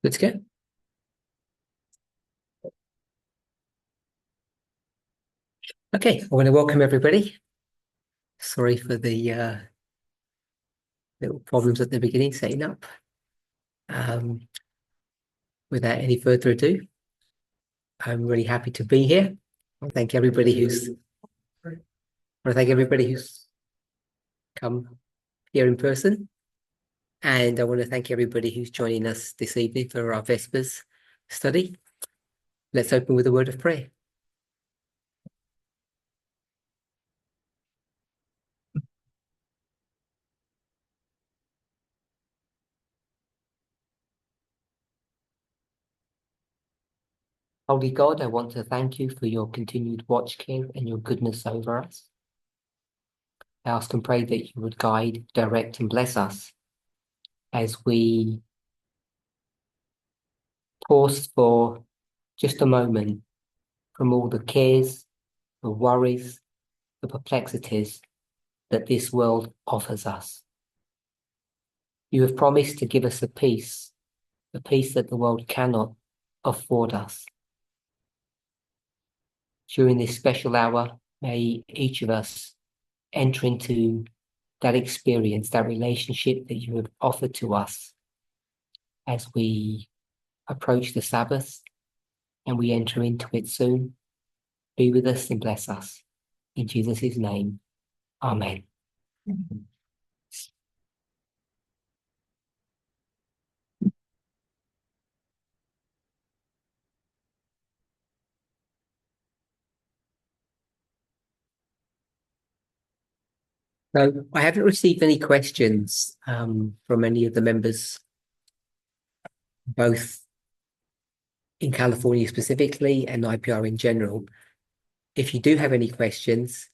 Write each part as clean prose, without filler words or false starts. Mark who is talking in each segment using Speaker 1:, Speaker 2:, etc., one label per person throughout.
Speaker 1: Let's go. Okay, I want to welcome everybody. Sorry for the little problems at the beginning setting up. Um, Without any further ado, I'm really happy to be here. I want to thank everybody who's come here in person, and I want to thank everybody who's joining us this evening for our Vespers study. Let's open with a word of prayer. Holy God, I want to thank you for your continued watch care and your goodness over us. I ask and pray that you would guide, direct, and bless us as we pause for just a moment from all the cares, the worries, the perplexities that this world offers us. You have promised to give us a peace that the world cannot afford us. During this special hour, may each of us enter into that experience, that relationship that you have offered to us as we approach the Sabbath and we enter into it soon. Be with us and bless us. In Jesus' name, amen. So I haven't received any questions from any of the members, both in California specifically and IPR in general. If you do have any questions,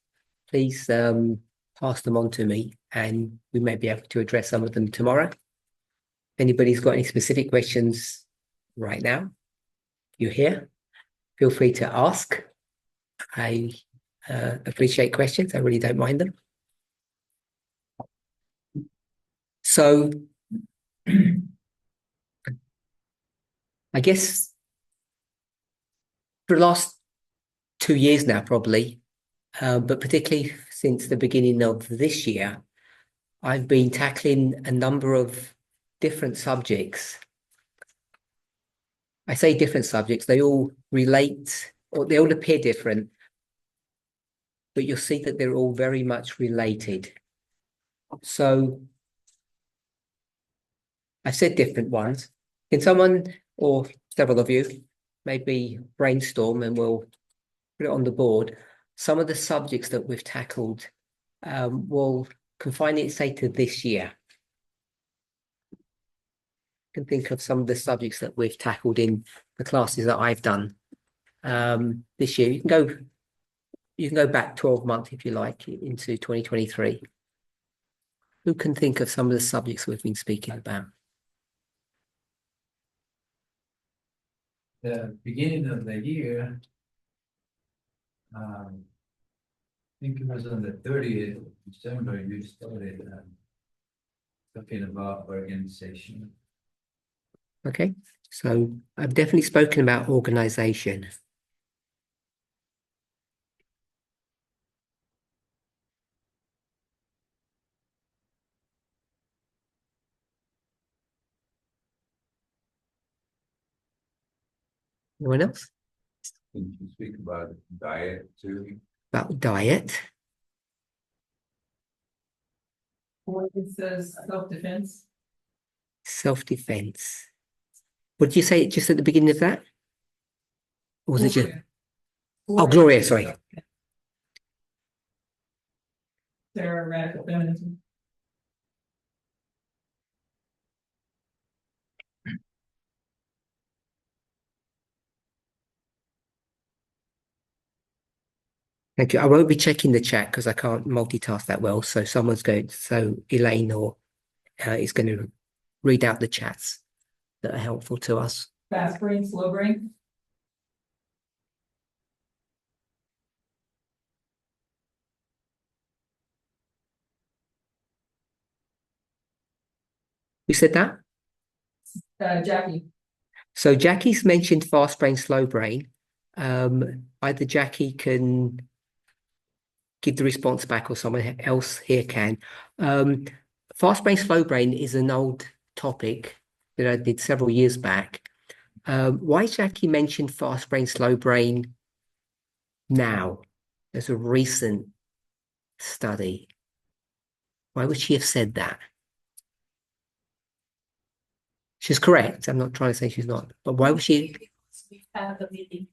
Speaker 1: please pass them on to me and we may be able to address some of them tomorrow. If anybody's got any specific questions right now, you're here, feel free to ask. I appreciate questions. I really don't mind them. So I guess for the last 2 years now, probably, but particularly since the beginning of this year, I've been tackling a number of different subjects. I say different subjects, they all relate or they all appear different, but you'll see that they're all very much related. So I've said different ones. Can someone or several of you maybe brainstorm and we'll put it on the board? Some of the subjects that we've tackled will confine it, say, to this year. Can think of some of the subjects that we've tackled in the classes that I've done this year. You can go back 12 months if you like into 2023. Who can think of some of the subjects we've been speaking about?
Speaker 2: The beginning of the year, I think it was on the 30th of December, you started talking about organization.
Speaker 1: Okay, so I've definitely spoken about organization. Anyone else?
Speaker 2: Can you speak about diet too?
Speaker 1: About diet.
Speaker 3: Or it says self-defense.
Speaker 1: Self-defense. What did you say just at the beginning of that? Or was it just... Oh, Gloria, sorry.
Speaker 3: Sarah, radical feminism.
Speaker 1: Thank you. I won't be checking the chat because I can't multitask that well. So Elaine or is going to read out the chats that are helpful to us.
Speaker 3: Fast brain, slow brain.
Speaker 1: Who said that?
Speaker 3: Jackie.
Speaker 1: So Jackie's mentioned fast brain, slow brain. Either Jackie can give the response back or someone else here can. Fast brain, slow brain is an old topic that I did several years back. Why Jackie mentioned fast brain, slow brain now? There's a recent study. Why would she have said that? She's correct. I'm not trying to say she's not, but why would she?
Speaker 3: We have a meeting.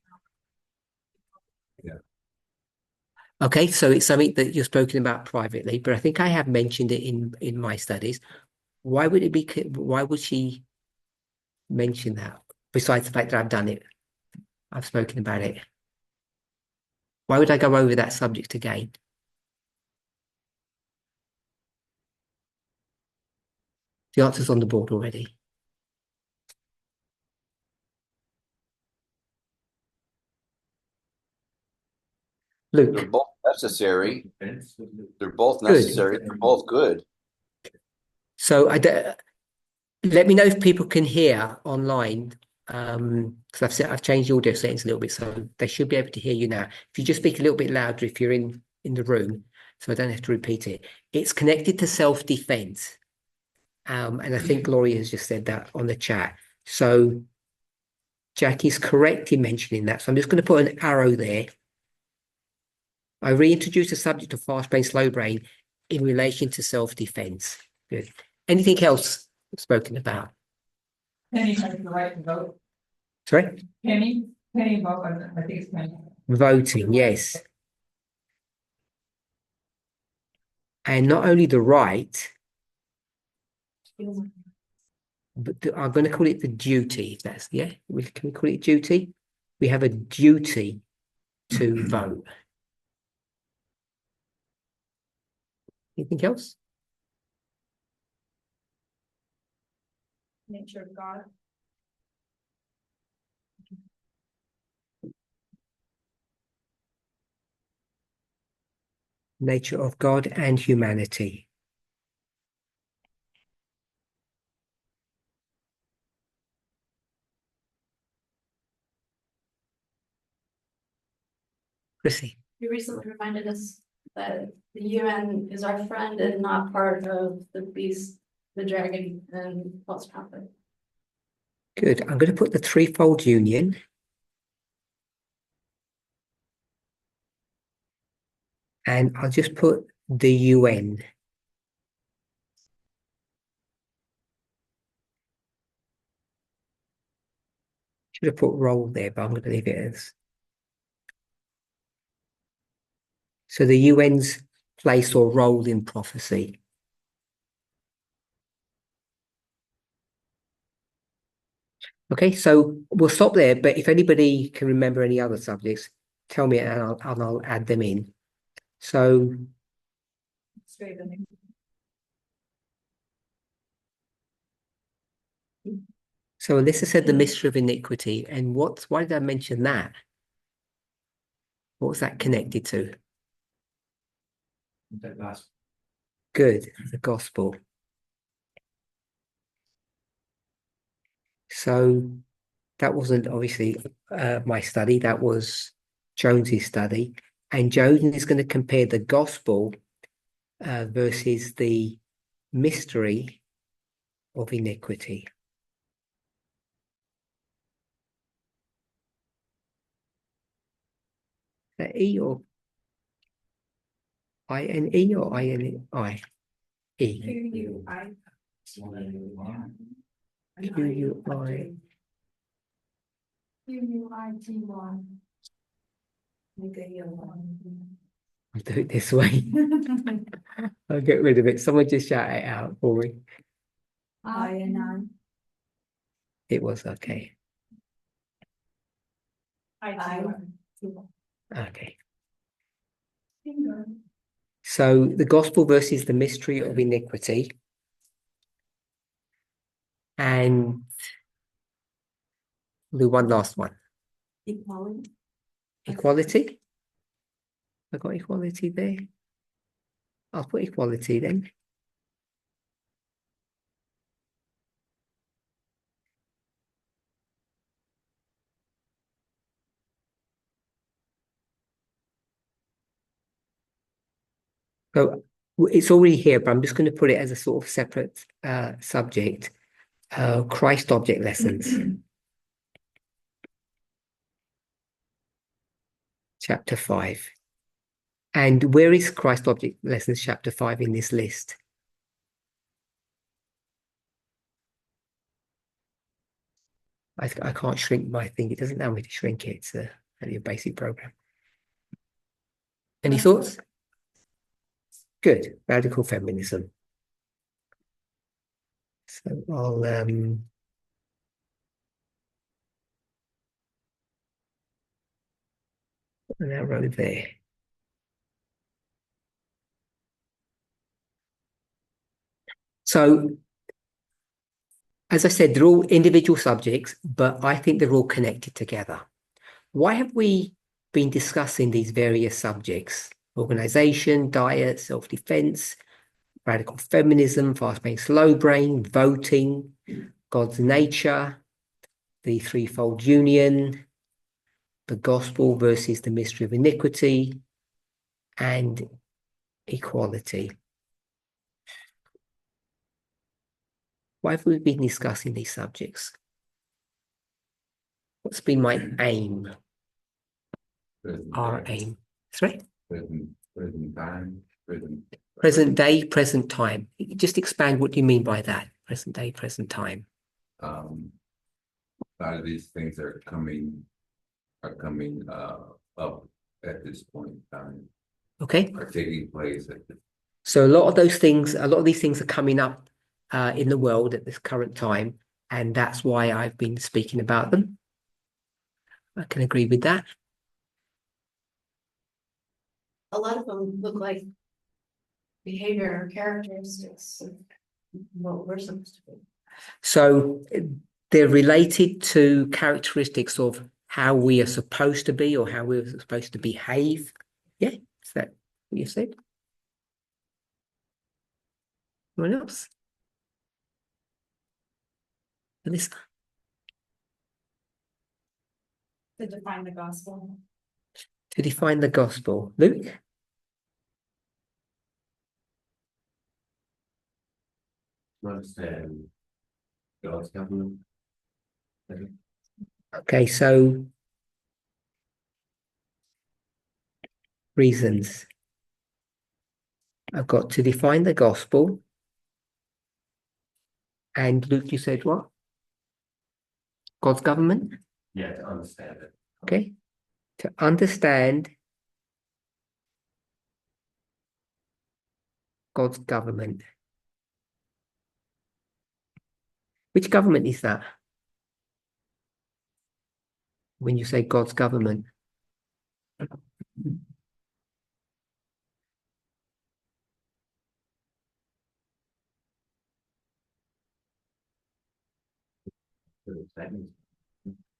Speaker 1: Okay, so it's something that you're spoken about privately, but I think I have mentioned it in my studies. Why would it be? Why would she mention that? Besides the fact that I've done it, I've spoken about it. Why would I go over that subject again? The answer's on the board already.
Speaker 4: They're
Speaker 1: Luke,
Speaker 4: both necessary. They're both
Speaker 1: Good.
Speaker 4: necessary. They're both good.
Speaker 1: so let me know if people can hear online, because I've changed the audio settings a little bit, so they should be able to hear you now. If you just speak a little bit louder if you're in the room, so I don't have to repeat it. It's connected to self-defense. And I think Laurie has just said that on the chat. So Jackie's correct in mentioning that. So I'm just going to put an arrow there. I reintroduced the subject of fast brain, slow brain in relation to self-defense. Good. Anything else spoken about?
Speaker 3: Penny has the right to vote.
Speaker 1: Sorry?
Speaker 3: Penny vote, I think it's Penny.
Speaker 1: Voting, yes. And not only the right, but I'm going to call it the duty. If that's, yeah, can we call it duty? We have a duty to vote. Anything else?
Speaker 3: Nature of God.
Speaker 1: Nature of God and humanity. Chrissy.
Speaker 5: You recently reminded us that the UN is our friend and not part of the beast, the dragon, and false prophet.
Speaker 1: Good. I'm going to put the threefold union. And I'll just put the UN. Should have put role there, but I'm going to leave it as. So the UN's place or role in prophecy. Okay, so we'll stop there, but if anybody can remember any other subjects, tell me and I'll add them in. So Alyssa said the mystery of iniquity, and why did I mention that? What was that connected to?
Speaker 2: That last.
Speaker 1: Good, the gospel. So that wasn't obviously my study, that was Jones's study. And Jones is going to compare the gospel versus the mystery of iniquity. Is that E or I-N-E or I-N-I? E.
Speaker 5: Q-U-I.
Speaker 1: Q-U-I.
Speaker 5: Q-U-I-T-Y.
Speaker 1: I'll do it this way. I'll get rid of it. Someone just shout it out for me.
Speaker 5: I-N-I.
Speaker 1: It was okay. Okay. So the gospel versus the mystery of iniquity. And we'll do one last one.
Speaker 5: Equality.
Speaker 1: Equality. I got equality there. I'll put equality then. So it's already here, but I'm just going to put it as a sort of separate subject. Christ object lessons. Chapter 5. And where is Christ object lessons chapter 5 in this list? I can't shrink my thing. It doesn't allow me to shrink it. It's only a basic program. Any thoughts? Good. Radical feminism. So I'll put an arrow there. So as I said, they're all individual subjects, but I think they're all connected together. Why have we been discussing these various subjects? Organization, diet, self-defense, radical feminism, fast brain, slow brain, voting, God's nature, the threefold union, the gospel versus the mystery of iniquity, and equality. Why have we been discussing these subjects? What's been my aim? Our aim. Sorry?
Speaker 2: Present time,
Speaker 1: Present day, present time. Just expand what you mean by that. Present day, present time.
Speaker 6: A lot of these things are coming up at this point in time,
Speaker 1: Okay.
Speaker 6: are taking place at this.
Speaker 1: So a lot of these things are coming up in the world at this current time, and that's why I've been speaking about them. I can agree with that.
Speaker 5: A lot of them look like behavior or characteristics of what we're supposed to be.
Speaker 1: So they're related to characteristics of how we are supposed to be or how we're supposed to behave. Yeah, is that what you said? Anyone else? Alyssa?
Speaker 3: To define the gospel.
Speaker 1: To define the gospel. Luke?
Speaker 6: Understand God's government.
Speaker 1: Okay, so reasons. I've got to define the gospel. And Luke, you said what? God's government?
Speaker 6: Yeah, to understand it.
Speaker 1: Okay. To understand God's government. Which government is that? When you say God's government?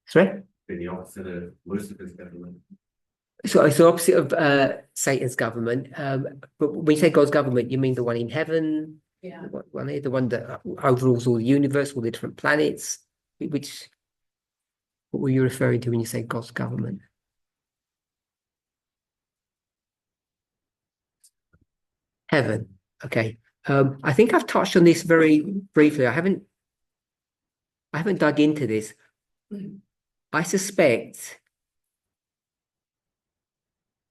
Speaker 1: Sorry?
Speaker 6: The opposite of Lucifer's government.
Speaker 1: So it's the opposite of Satan's government. But when you say God's government, you mean the one in heaven?
Speaker 5: Yeah.
Speaker 1: The one that overrules all the universe, all the different planets? What were you referring to when you say God's government? Heaven. Okay. I think I've touched on this very briefly. I haven't dug into this. I suspect,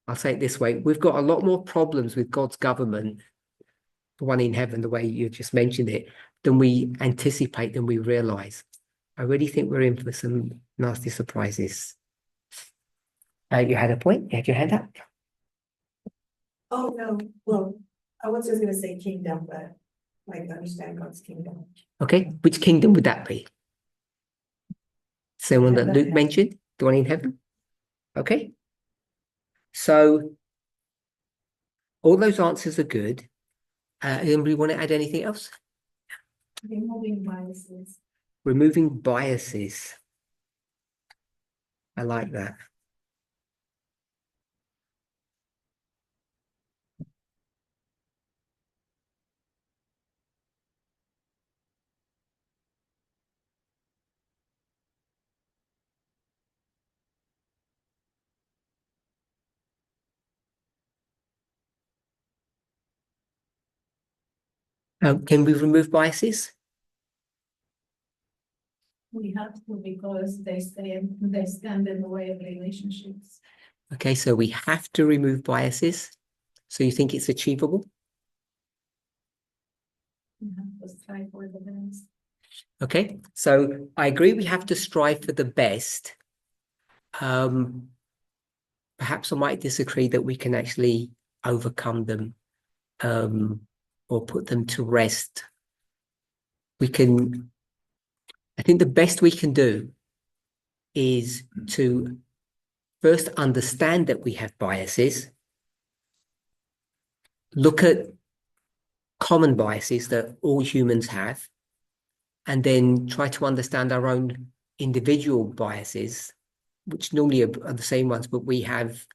Speaker 1: I'll say it this way, we've got a lot more problems with God's government, the one in heaven, the way you just mentioned it, than we anticipate, than we realize. I really think we're in for some nasty surprises. You had a point? You had your hand up?
Speaker 7: Oh, no, well, I was just gonna say kingdom, but like understand God's kingdom.
Speaker 1: Okay. Which kingdom would that be? Same one that Luke
Speaker 7: Heaven.
Speaker 1: mentioned, the one in heaven? Okay. So all those answers are good. Anybody want to add anything else?
Speaker 7: Removing biases.
Speaker 1: Removing biases. I like that. Can we remove biases?
Speaker 3: We have to because they stand in the way of relationships.
Speaker 1: Okay, so we have to remove biases. So you think it's achievable?
Speaker 3: We have to strive for the best.
Speaker 1: Okay, so I agree we have to strive for the best. Perhaps I might disagree that we can actually overcome them or put them to rest. I think the best we can do is to first understand that we have biases, look at common biases that all humans have, and then try to understand our own individual biases, which normally are the same ones, but we have,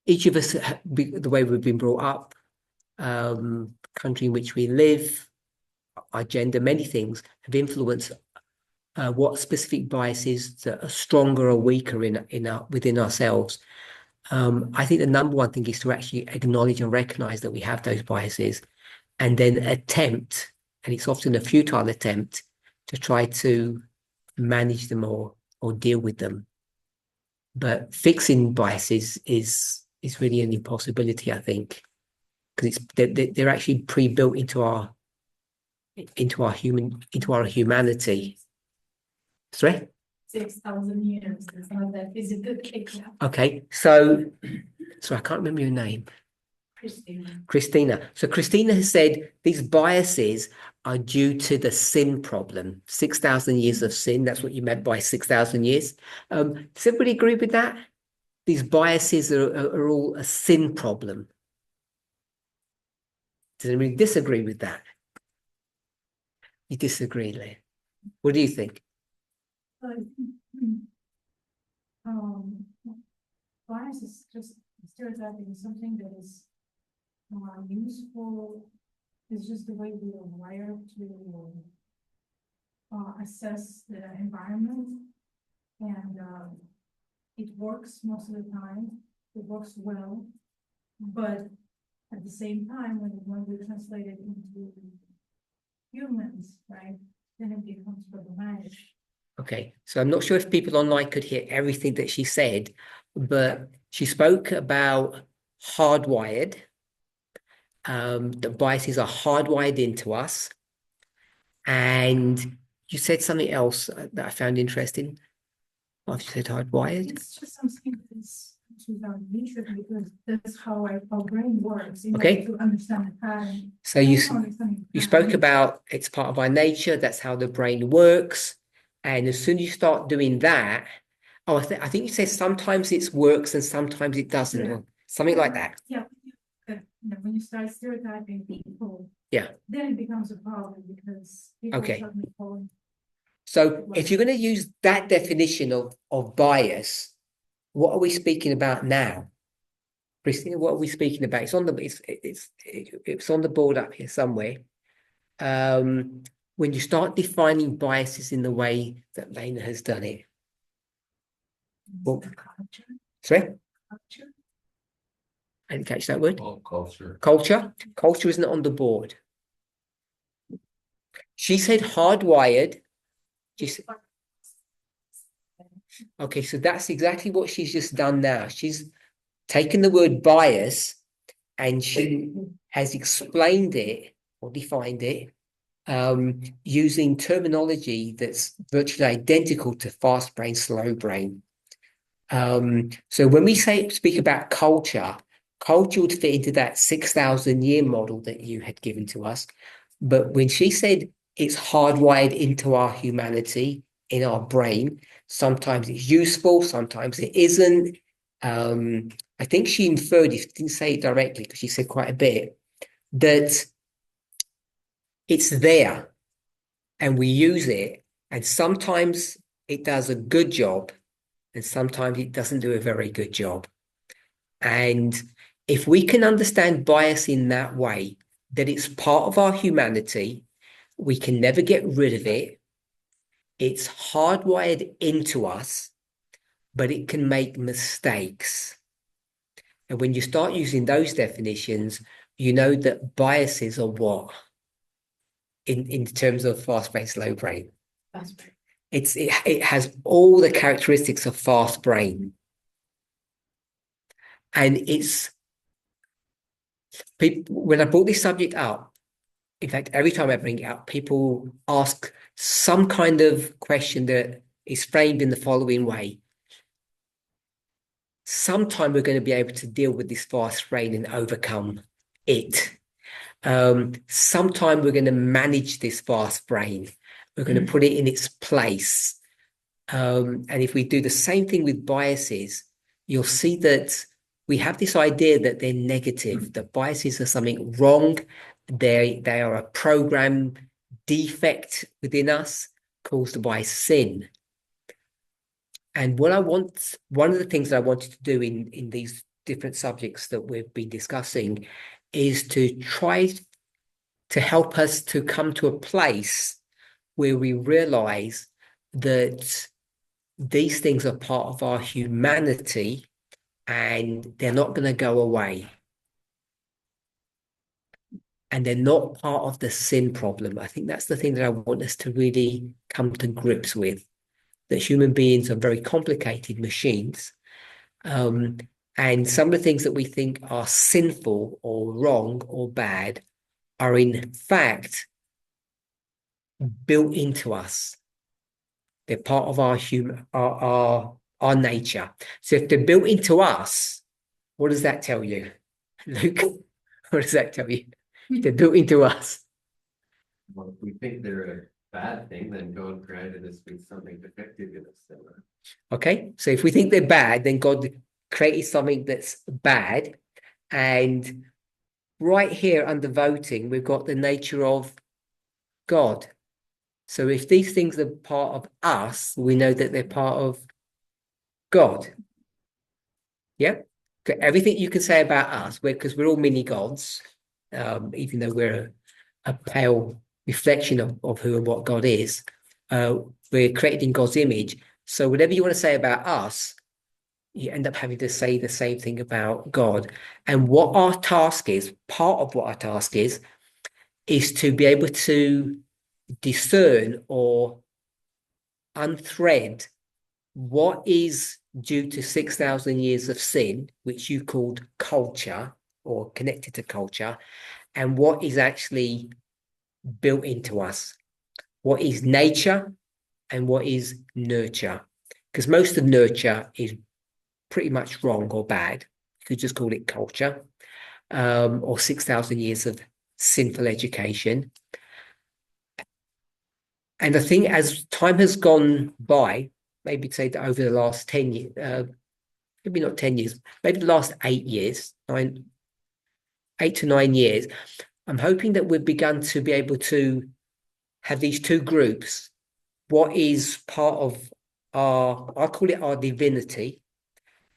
Speaker 1: each of us, the way we've been brought up, country in which we live, our gender, many things have influenced what specific biases that are stronger or weaker within ourselves. I think the number one thing is to actually acknowledge and recognize that we have those biases, and then attempt, and it's often a futile attempt, to try to manage them or deal with them. But fixing biases is really an impossibility, I think, because they're actually pre-built into our humanity. Sorry?
Speaker 3: 6,000 years, it's not that physical cake.
Speaker 1: Okay, so I can't remember your name.
Speaker 3: Christine.
Speaker 1: Christina. So Christina has said these biases are due to the sin problem. 6,000 years of sin. That's what you meant by 6,000 years. Does everybody agree with that? These biases are all a sin problem. Does anybody disagree with that? You disagree, Leah. What do you think?
Speaker 3: Bias is just stereotyping something that is useful. It's just the way we are wired to assess the environment, and it works most of the time. It works well, but at the same time, when we translate it into humans, right, then it becomes problematic.
Speaker 1: Okay, so I'm not sure if people online could hear everything that she said, but she spoke about hardwired. The biases are hardwired into us. And you said something else that I found interesting. I've said hardwired.
Speaker 3: It's just something that is without nature, because that's how our brain works in
Speaker 1: Okay.
Speaker 3: order to understand the pattern.
Speaker 1: So you spoke about it's part of our nature. That's how the brain works. And as soon as you start doing that, I think you said sometimes it works and sometimes it doesn't, or something like that.
Speaker 3: Yeah, when you start stereotyping people.
Speaker 1: Yeah.
Speaker 3: Then it becomes a problem because people
Speaker 1: Okay.
Speaker 3: suddenly fall.
Speaker 1: So if you're going to use that definition of bias, what are we speaking about now? Christina, what are we speaking about? It's on the board up here somewhere. When you start defining biases in the way that Lena has done it. Well,
Speaker 3: Culture.
Speaker 1: sorry?
Speaker 3: Culture.
Speaker 1: I didn't catch that word.
Speaker 6: All culture.
Speaker 1: Culture. Culture isn't on the board. She said hardwired. Okay, so that's exactly what she's just done now. She's taken the word bias and she has explained it or defined it using terminology that's virtually identical to fast brain, slow brain. So when we speak about culture would fit into that 6,000 year model that you had given to us. But when she said it's hardwired into our humanity, in our brain, sometimes it's useful, sometimes it isn't. I think she inferred, if she didn't say it directly, because she said quite a bit, that it's there and we use it, and sometimes it does a good job and sometimes it doesn't do a very good job. And if we can understand bias in that way, that it's part of our humanity, we can never get rid of it, it's hardwired into us, but it can make mistakes. And when you start using those definitions, you know that biases are what? In terms of fast brain, slow brain.
Speaker 5: That's right.
Speaker 1: It has all the characteristics of fast brain. And it's people, when I brought this subject up, in fact, every time I bring it up, people ask some kind of question that is framed in the following way. Sometime we're going to be able to deal with this fast brain and overcome it. Sometime we're going to manage this fast brain. We're going to put it in its place. And if we do the same thing with biases, you'll see that we have this idea that they're negative, that biases are something wrong. They are a program defect within us caused by sin. And one of the things that I wanted to do in these different subjects that we've been discussing is to try to help us to come to a place where we realize that these things are part of our humanity and they're not going to go away. And they're not part of the sin problem. I think that's the thing that I want us to really come to grips with, that human beings are very complicated machines. And some of the things that we think are sinful or wrong or bad are in fact built into us. They're part of our nature. So if they're built into us, what does that tell you, Luke? What does that tell you? They're built into us.
Speaker 8: Well, if we think they're a bad thing, then God created us with something defective in us. So,
Speaker 1: Okay, so if we think they're bad, then God created something that's bad. And right here under voting, we've got the nature of God. So if these things are part of us, we know that they're part of God. Yeah. Everything you can say about us, because we're all mini gods, even though we're a pale reflection of who and what God is, we're created in God's image. So whatever you want to say about us, you end up having to say the same thing about God. And what our task is, part of what our task is to be able to discern or unthread what is due to 6,000 years of sin, which you called culture or connected to culture, and what is actually built into us, what is nature and what is nurture. Because most of nurture is pretty much wrong or bad. You could just call it culture, or 6,000 years of sinful education. And I think as time has gone by, maybe say that over the last 10 years, maybe not 10 years, maybe the last 8 years, 8 to 9 years, I'm hoping that we've begun to be able to have these two groups. What is part of I'll call it our divinity,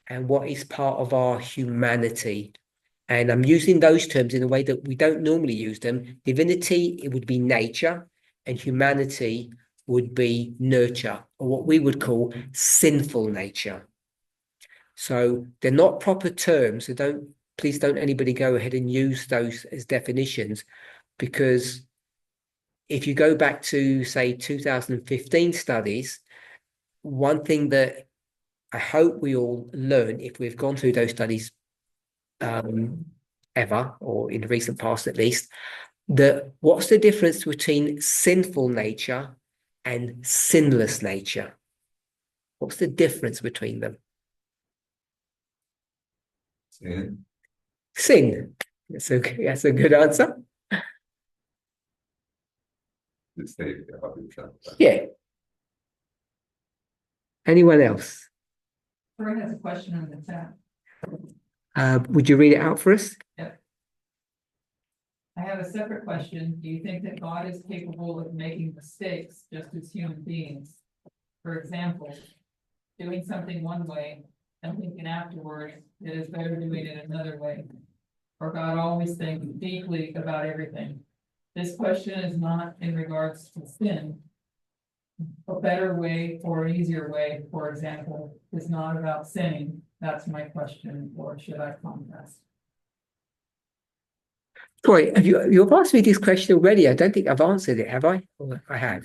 Speaker 1: and what is part of our humanity. And I'm using those terms in a way that we don't normally use them. Divinity, it would be nature, and humanity would be nurture, or what we would call sinful nature. So they're not proper terms. So please don't anybody go ahead and use those as definitions, because if you go back to, say, 2015 studies, one thing that I hope we all learn, if we've gone through those studies ever, or in the recent past at least, that what's the difference between sinful nature and sinless nature? What's the difference between them?
Speaker 6: Sin.
Speaker 1: Sin. That's a good answer.
Speaker 6: The state of yourself.
Speaker 1: Yeah. Anyone else?
Speaker 9: Fern has a question in the chat.
Speaker 1: Would you read it out for us?
Speaker 9: I have a separate question. Do you think that God is capable of making mistakes just as human beings? For example, doing something one way and thinking afterwards it is better doing it another way. Or God always thinks deeply about everything. This question is not in regards to sin. A better way or an easier way, for example, is not about sinning. That's my question, or should I contrast?
Speaker 1: Troy, you've asked me this question already. I don't think I've answered it, have I? Or I have.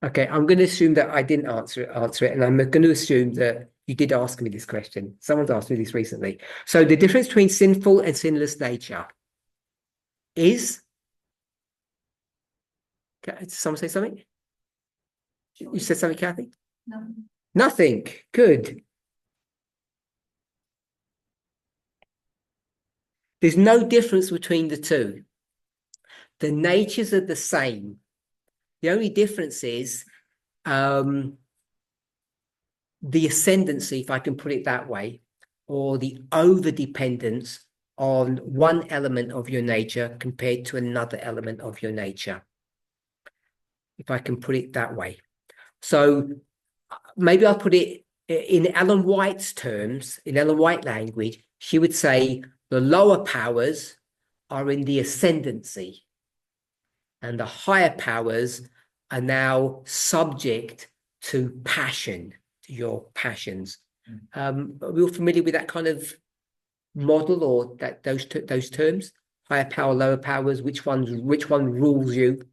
Speaker 1: Okay, I'm going to assume that I didn't answer it, and I'm going to assume that you did ask me this question. Someone's asked me this recently. So the difference between sinful and sinless nature is. Did someone say something? You said something, Kathy?
Speaker 3: No.
Speaker 1: Nothing. Good. There's no difference between the two. The natures are the same. The only difference is the ascendancy, if I can put it that way, or the over dependence on one element of your nature compared to another element of your nature, if I can put it that way. So maybe I'll put it in Ellen White's terms, in Ellen White language, she would say the lower powers are in the ascendancy and the higher powers are now subject to passion, to your passions. Are we all familiar with that kind of model or that those terms? Higher power, lower powers, which one rules you?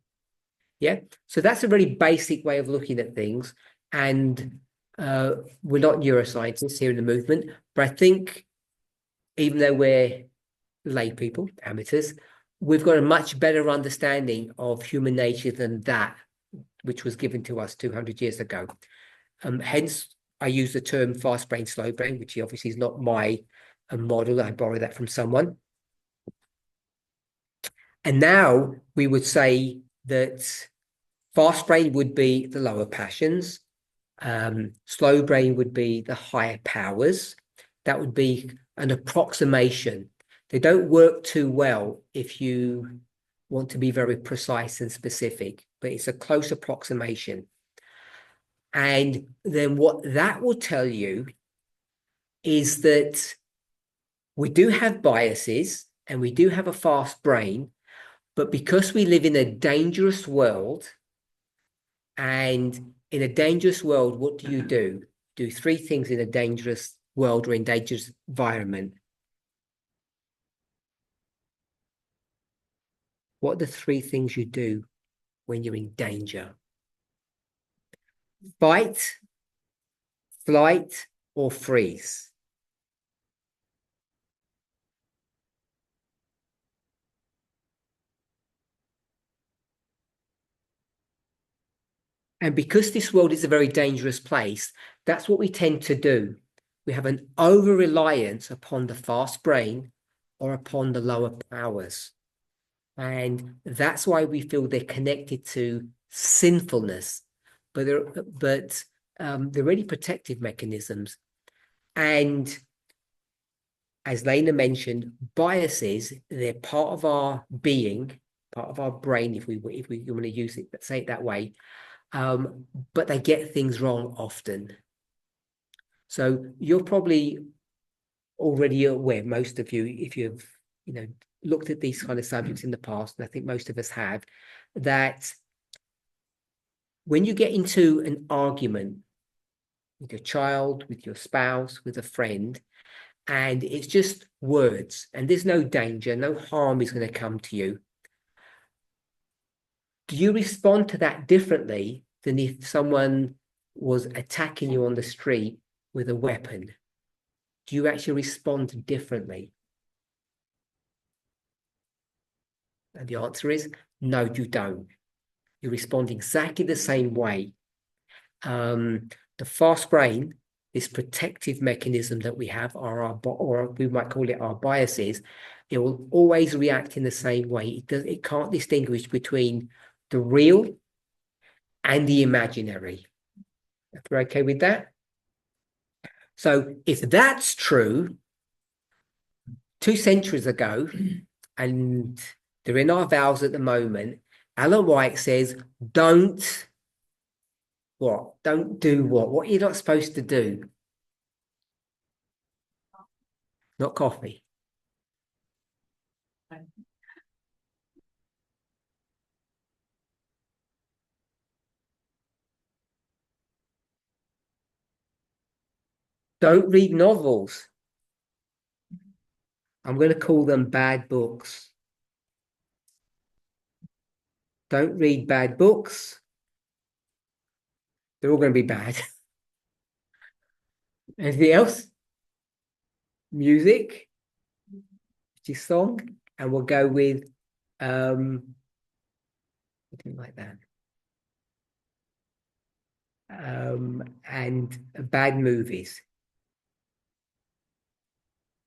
Speaker 1: Yeah. So that's a very basic way of looking at things. And we're not neuroscientists here in the movement, but I think even though we're lay people, amateurs, we've got a much better understanding of human nature than that, which was given to us 200 years ago. Hence, I use the term fast brain, slow brain, which obviously is not my model. I borrowed that from someone. And now we would say that fast brain would be the lower passions. Slow brain would be the higher powers. That would be an approximation. They don't work too well if you want to be very precise and specific, but it's a close approximation. And then what that will tell you is that we do have biases and we do have a fast brain, but because we live in a dangerous world, and in a dangerous world, what do? Do three things in a dangerous world or in dangerous environment. What are the three things you do when you're in danger? Fight, flight, or freeze. And because this world is a very dangerous place, that's what we tend to do. We have an over-reliance upon the fast brain or upon the lower powers. And that's why we feel they're connected to sinfulness, but they're really protective mechanisms. And as Lena mentioned, biases, they're part of our being, part of our brain, if we want to use it, let's say it that way. But they get things wrong often. So you're probably already aware, most of you, if you've looked at these kind of subjects in the past, and I think most of us have, that when you get into an argument with your child, with your spouse, with a friend, and it's just words, and there's no danger, no harm is going to come to you, do you respond to that differently than if someone was attacking you on the street with a weapon? Do you actually respond differently? And the answer is no, you don't. You respond exactly the same way. The fast brain, this protective mechanism that we have, or we might call it our biases, it will always react in the same way. It can't distinguish between the real and the imaginary. If we're okay with that? So if that's true, 2 centuries ago, and they're in our vows at the moment, Ellen White says, don't what? Don't do what? What you're not supposed to do. Not coffee. Don't read novels. I'm going to call them bad books. Don't read bad books. They're all going to be bad. Anything else? Music, which is song, and we'll go with something like that. And bad movies.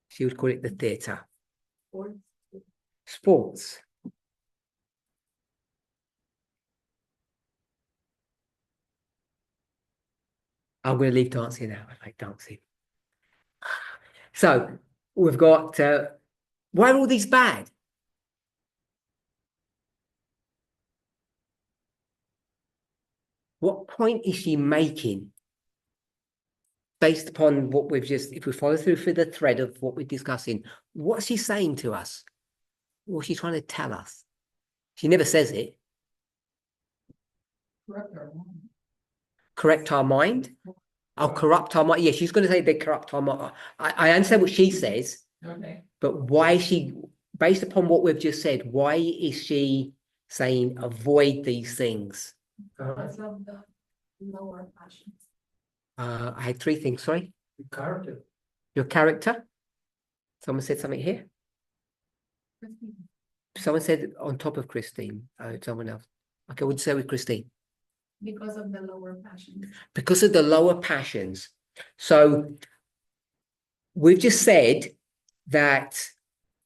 Speaker 1: She would call it the theatre. Sports. I'm going to leave dancing out. I like dancing. So we've got, why are all these bad? What point is she making? Based upon what we've just, if we follow through for the thread of what we're discussing, what's she saying to us? What's she trying to tell us? She never says it. Correct our mind. I'll corrupt our mind. Yeah, she's going to say they corrupt our mind. I understand what she says.
Speaker 9: Okay.
Speaker 1: But why is she, based upon what we've just said, why is she saying avoid these things?
Speaker 5: Because of the lower passions.
Speaker 1: I had three things, sorry.
Speaker 2: Character.
Speaker 1: Your character. Someone said something here. Someone said on top of Christine. Someone else. Okay, we'll say with Christine.
Speaker 5: Because of the lower passions.
Speaker 1: Because of the lower passions. So we've just said that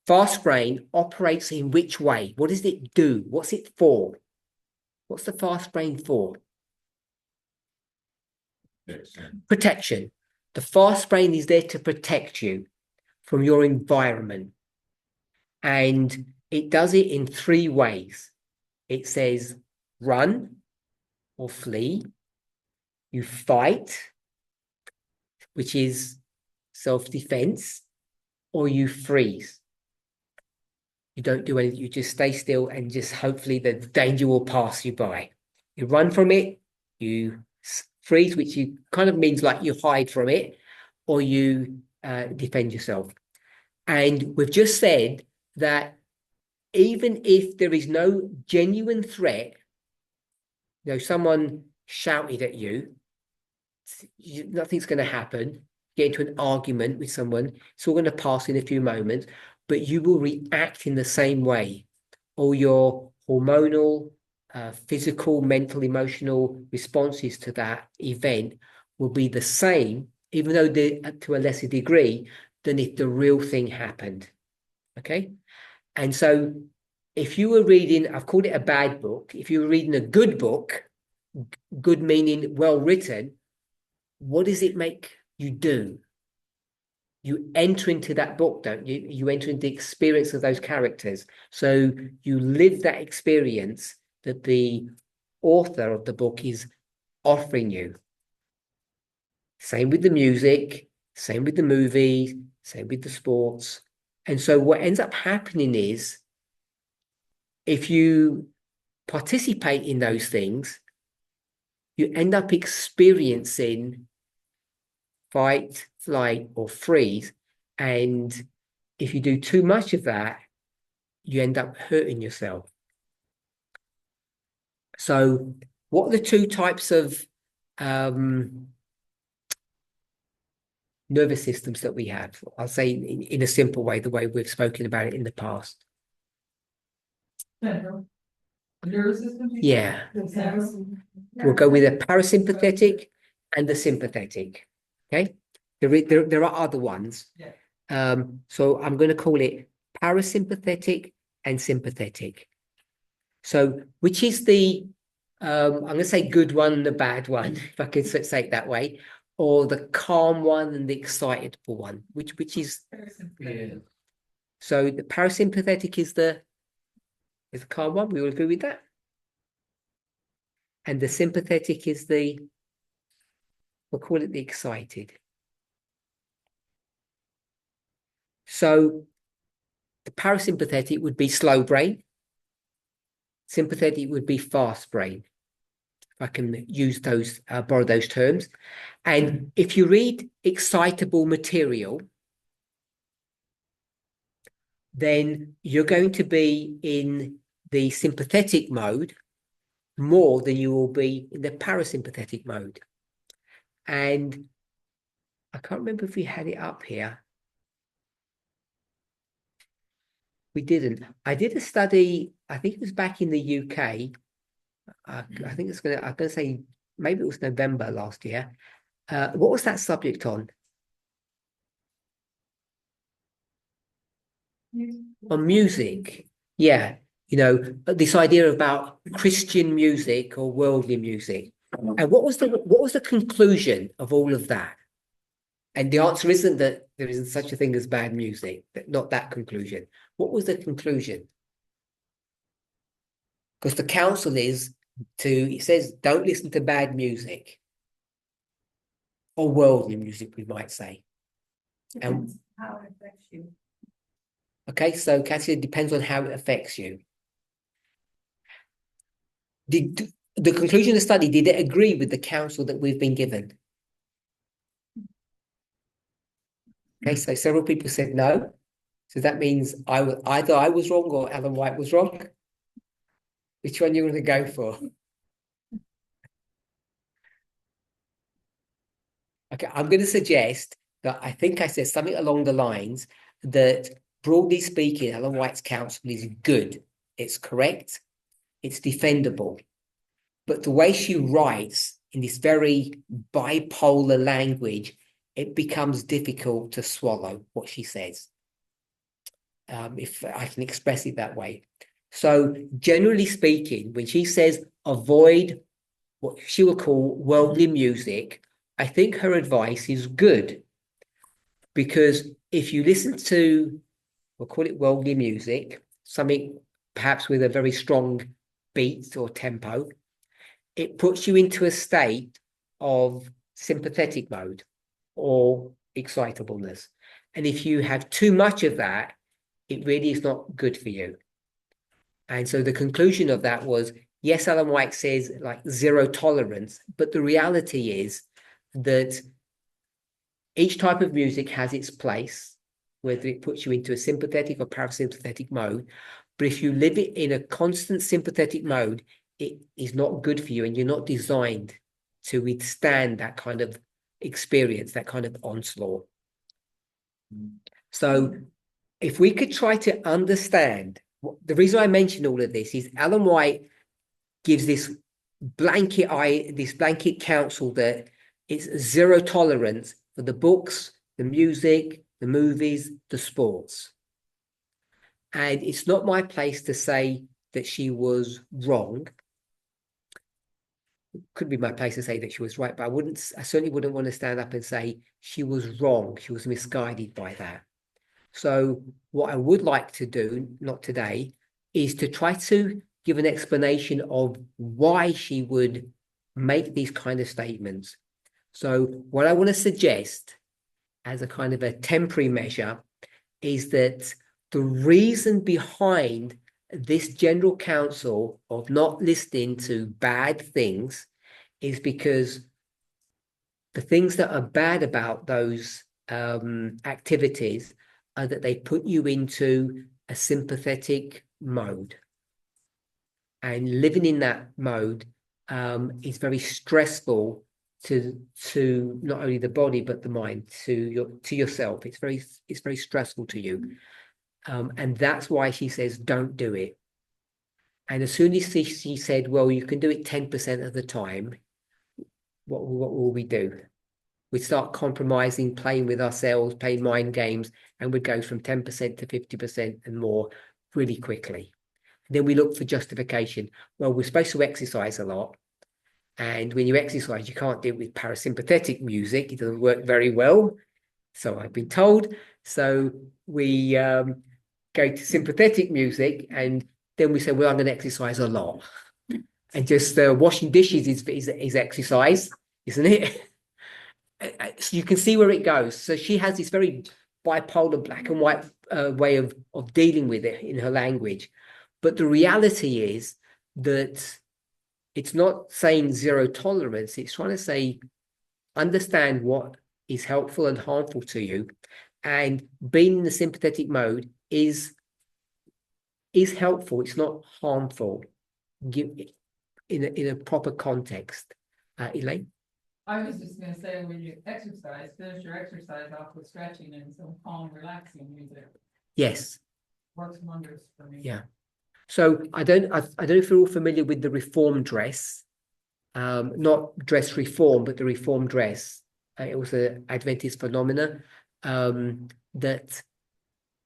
Speaker 1: fast brain operates in which way? What does it do? What's it for? What's the fast brain for? Protection. The fast brain is there to protect you from your environment. And it does it in three ways. It says run or flee. You fight, which is self-defense, or you freeze. You don't do anything. You just stay still and just hopefully the danger will pass you by. You run from it, you freeze, which you kind of means like you hide from it, or you defend yourself. And we've just said that even if there is no genuine threat, you know, someone shouted at you, nothing's going to happen. Get into an argument with someone, it's all going to pass in a few moments, but you will react in the same way. All your hormonal, physical, mental, emotional responses to that event will be the same, even though they're to a lesser degree than if the real thing happened. Okay? And so if you were reading, I've called it a bad book, if you were reading a good book, good meaning well written, what does it make you do? You enter into that book, don't you? You enter into the experience of those characters. So you live that experience that the author of the book is offering you. Same with the music, same with the movies, same with the sports. And so what ends up happening is if you participate in those things, you end up experiencing fight, flight, or freeze. And if you do too much of that, you end up hurting yourself. So what are the two types of nervous systems that we have? I'll say in a simple way, the way we've spoken about it in the past.
Speaker 9: Nervous system?
Speaker 1: Yeah. We'll go with a parasympathetic and the sympathetic. Okay. There are other ones.
Speaker 9: Yeah.
Speaker 1: So I'm going to call it parasympathetic and sympathetic. So which is the I'm going to say good one and the bad one, if I can say it that way, or the calm one and the excitable one, which is so the parasympathetic is the calm one. We will agree with that. And the sympathetic is we'll call it the excited. So the parasympathetic would be slow brain. Sympathetic would be fast brain. If I can use those, borrow those terms. And if you read excitable material, then you're going to be in the sympathetic mode more than you will be in the parasympathetic mode. And I can't remember if we had it up here. We didn't. I did a study, I think it was back in the UK. I think I'm gonna say maybe it was November last year. What was that subject on? On music. Yeah. This idea about Christian music or worldly music. And what was the conclusion of all of that? And the answer isn't that there isn't such a thing as bad music, not that conclusion. What was the conclusion? Because the counsel is it says, don't listen to bad music or worldly music, we might say.
Speaker 7: Depends how it affects you.
Speaker 1: Okay, so Cassie, it depends on how it affects you. The conclusion of the study, did it agree with the counsel that we've been given? Okay, so several people said no. So that means either I was wrong or Alan White was wrong. Which one you want to go for? Okay, I'm going to suggest that I think I said something along the lines that, broadly speaking, Alan White's counsel is good. It's correct. It's defendable. But the way she writes in this very bipolar language, it becomes difficult to swallow what she says, if I can express it that way. So generally speaking, when she says avoid what she will call worldly music, I think her advice is good. Because if you listen to, we'll call it worldly music, something perhaps with a very strong beat or tempo, it puts you into a state of sympathetic mode or excitableness. And if you have too much of that, it really is not good for you. And so the conclusion of that was, yes, Alan White says like zero tolerance, but the reality is that each type of music has its place, whether it puts you into a sympathetic or parasympathetic mode. But if you live it in a constant sympathetic mode, it is not good for you, and you're not designed to withstand that kind of experience, that kind of onslaught. So if we could try to understand, the reason I mention all of this is Alan White gives this blanket counsel that it's zero tolerance for the books, the music, the movies, the sports. And it's not my place to say that she was wrong. It could be my place to say that she was right, but I certainly wouldn't want to stand up and say she was wrong. She was misguided by that. So what I would like to do, not today, is to try to give an explanation of why she would make these kind of statements. So what I want to suggest as a kind of a temporary measure is that the reason behind this general counsel of not listening to bad things is because the things that are bad about those activities are that they put you into a sympathetic mode. And living in that mode is very stressful to not only the body but the mind, to yourself. It's very stressful to you. And that's why she says, don't do it. And as soon as she said, well, you can do it 10% of the time, what will we do? We'd start compromising, playing with ourselves, playing mind games, and we'd go from 10% to 50% and more really quickly. And then we look for justification. Well, we're supposed to exercise a lot. And when you exercise, you can't do it with parasympathetic music. It doesn't work very well. So I've been told. So we go to sympathetic music, and then we say, well, I'm going to exercise a lot. And just washing dishes is exercise, isn't it? So you can see where it goes. So she has this very bipolar black and white way of dealing with it in her language. But the reality is that it's not saying zero tolerance. It's trying to say, understand what is helpful and harmful to you. And being in the sympathetic mode is is helpful. It's not harmful. Give in a proper context. Elaine?
Speaker 9: I was just gonna say, when you exercise, finish your exercise off with stretching and some calm, relaxing music.
Speaker 1: Yes.
Speaker 9: Works wonders for me.
Speaker 1: Yeah. So I don't know if you're all familiar with the reform dress. Not dress reform, but the reform dress. It was an Adventist phenomena that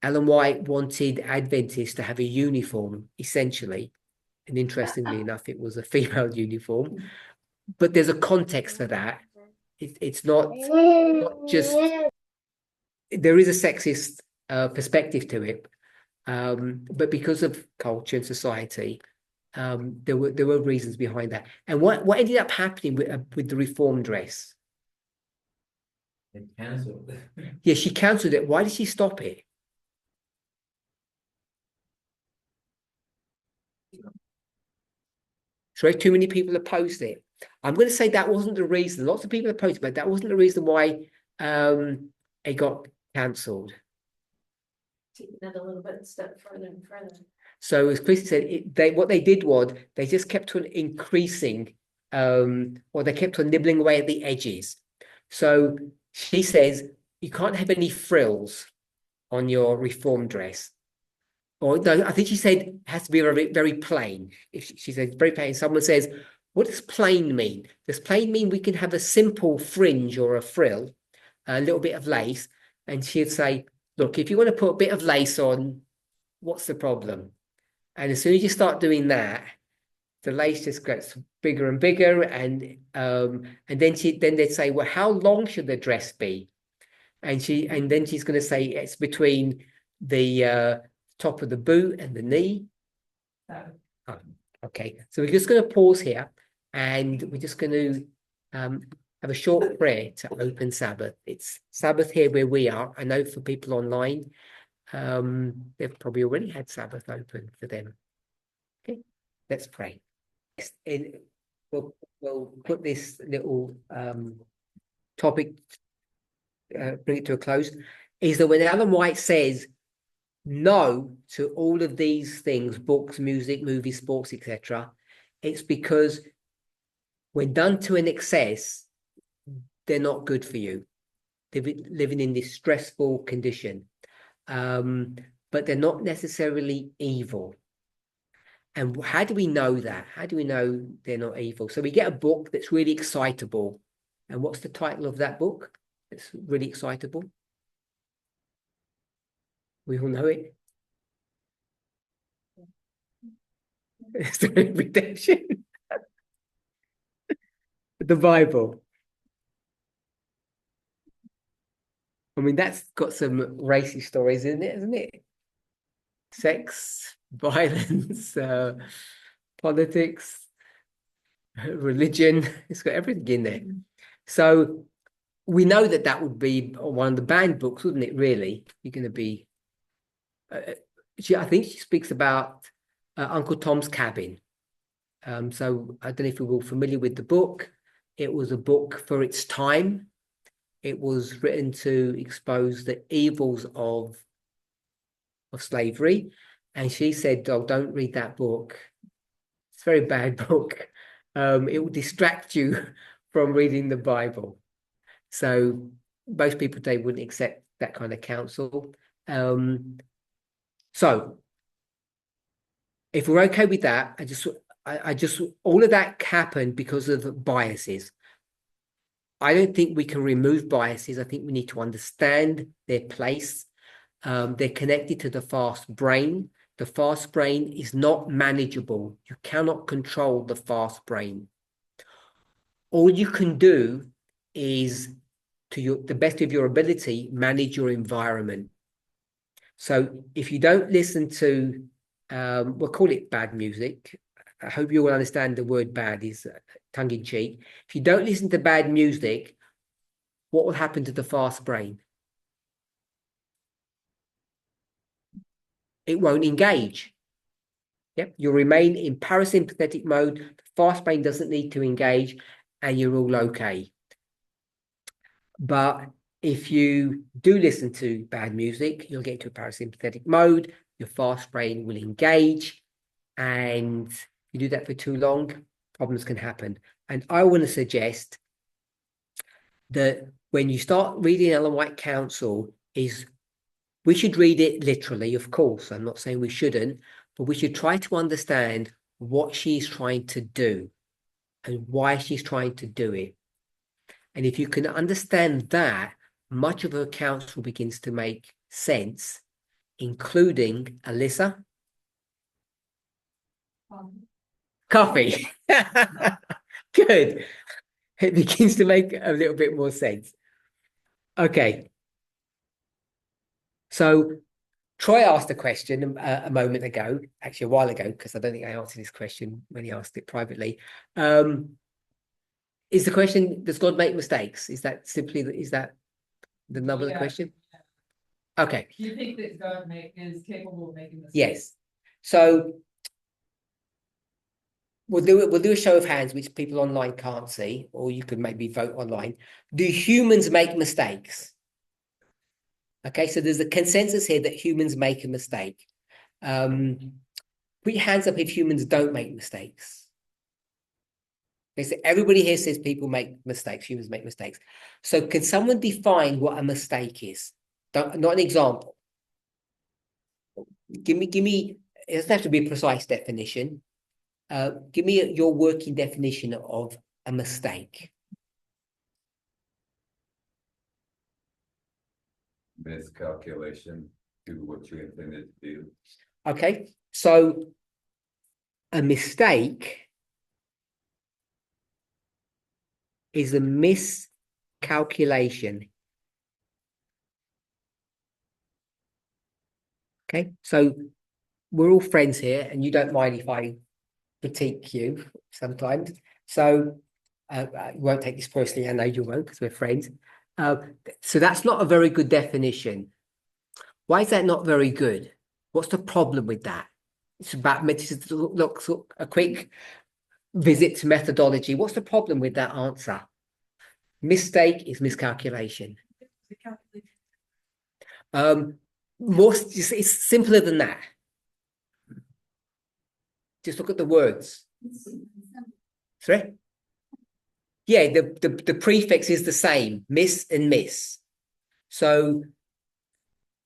Speaker 1: Ellen White wanted Adventists to have a uniform, essentially. And interestingly enough, it was a female uniform. But there's a context for that. It's not just, there is a sexist perspective to it. But because of culture and society, there were reasons behind that. And what ended up happening with the reform dress?
Speaker 2: They canceled.
Speaker 1: Yeah, she cancelled it. Why did she stop it? So too many people opposed it. I'm going to say that wasn't the reason. Lots of people opposed it, but that wasn't the reason why it got cancelled.
Speaker 5: Taking it a little bit step further and further.
Speaker 1: So as Christy said, what they did was they just kept on increasing, or they kept on nibbling away at the edges. So she says you can't have any frills on your reform dress. Or no, I think she said it has to be very, very plain. If she said very plain, someone says, what does plain mean? Does plain mean we can have a simple fringe or a frill, a little bit of lace? And she'd say, look, if you want to put a bit of lace on, what's the problem? And as soon as you start doing that, the lace just gets bigger and bigger. And then they'd say, well, how long should the dress be? And then she's going to say it's between the top of the boot and the knee. Oh, okay, so we're just going to pause here, and we're just going to have a short prayer to open Sabbath. It's Sabbath here where we are. I know for people online, they've probably already had Sabbath open for them. Okay, let's pray. We'll put this little topic, bring it to a close. Is that when Ellen White says no to all of these things, books, music, movies, sports, etc., it's because when done to an excess, they're not good for you. They're living in this stressful condition. But they're not necessarily evil. And how do we know that? How do we know they're not evil? So we get a book that's really excitable. And what's the title of that book? It's really excitable. We all know it. Redemption. The Bible. I mean, that's got some racy stories in it, isn't it? Sex, violence, politics, religion. It's got everything in there. So we know that would be one of the banned books, wouldn't it? Really, you're going to be. I think she speaks about Uncle Tom's Cabin. So I don't know if you're all familiar with the book. It was a book for its time. It was written to expose the evils of slavery. And she said, oh, don't read that book. It's a very bad book. It will distract you from reading the Bible. So most people today wouldn't accept that kind of counsel. So if we're okay with that, I just all of that happened because of biases. I don't think we can remove biases. I think we need to understand their place. They're connected to the fast brain. The fast brain is not manageable. You cannot control the fast brain. All you can do is, to the best of your ability, manage your environment. So if you don't listen to, we'll call it bad music. I hope you all understand the word bad is tongue-in-cheek. If you don't listen to bad music, what will happen to the fast brain? It won't engage. Yep, you'll remain in parasympathetic mode. The fast brain doesn't need to engage, and you're all okay. But if you do listen to bad music, you'll get into a parasympathetic mode, your fast brain will engage. And if you do that for too long, problems can happen. And I want to suggest that when you start reading Ellen White Counsel, we should read it literally, of course. I'm not saying we shouldn't, but we should try to understand what she's trying to do and why she's trying to do it. And if you can understand that, much of her counsel begins to make sense, including Alyssa. Coffee. Good. It begins to make a little bit more sense. Okay. So Troy asked a question a moment ago, actually a while ago, because I don't think I answered this question when he asked it privately. Is the question, does God make mistakes? Is that the number of the question? Okay.
Speaker 9: Do you think that God is capable of making mistakes?
Speaker 1: Yes. So we'll do a show of hands, which people online can't see, or you could maybe vote online. Do humans make mistakes? Okay, so there's a consensus here that humans make a mistake. Put your hands up if humans don't make mistakes. Okay, so everybody here says people make mistakes, humans make mistakes. So can someone define what a mistake is? Not an example. Give me, it doesn't have to be a precise definition. Give me your working definition of a mistake.
Speaker 6: Miscalculation, do what you intended to do.
Speaker 1: Okay, so a mistake is a miscalculation. Okay, so we're all friends here, and you don't mind if I critique you sometimes. So you won't take this personally. I know you won't, because we're friends. So that's not a very good definition. Why is that not very good? What's the problem with that? It's about look a quick visit to methodology. What's the problem with that answer? Mistake is miscalculation. It's simpler than that. Just look at the words. Sorry? Yeah, the prefix is the same, miss and miss. So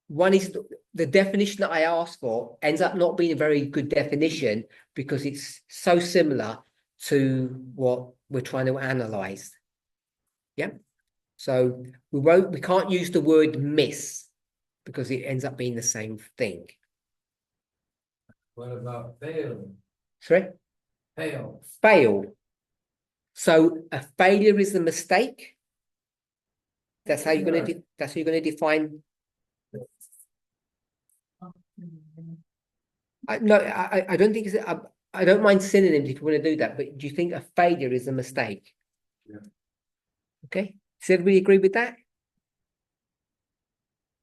Speaker 1: one is the definition that I asked for ends up not being a very good definition because it's so similar to what we're trying to analyze. Yeah. So we can't use the word miss because it ends up being the same thing.
Speaker 2: What about fail?
Speaker 1: Sorry?
Speaker 2: Fail.
Speaker 1: Fail. So a failure is a mistake. That's how you're going to define. I don't think I don't mind synonyms if you want to do that, but do you think a failure is a mistake?
Speaker 2: Yeah.
Speaker 1: Okay. Does everybody agree with that?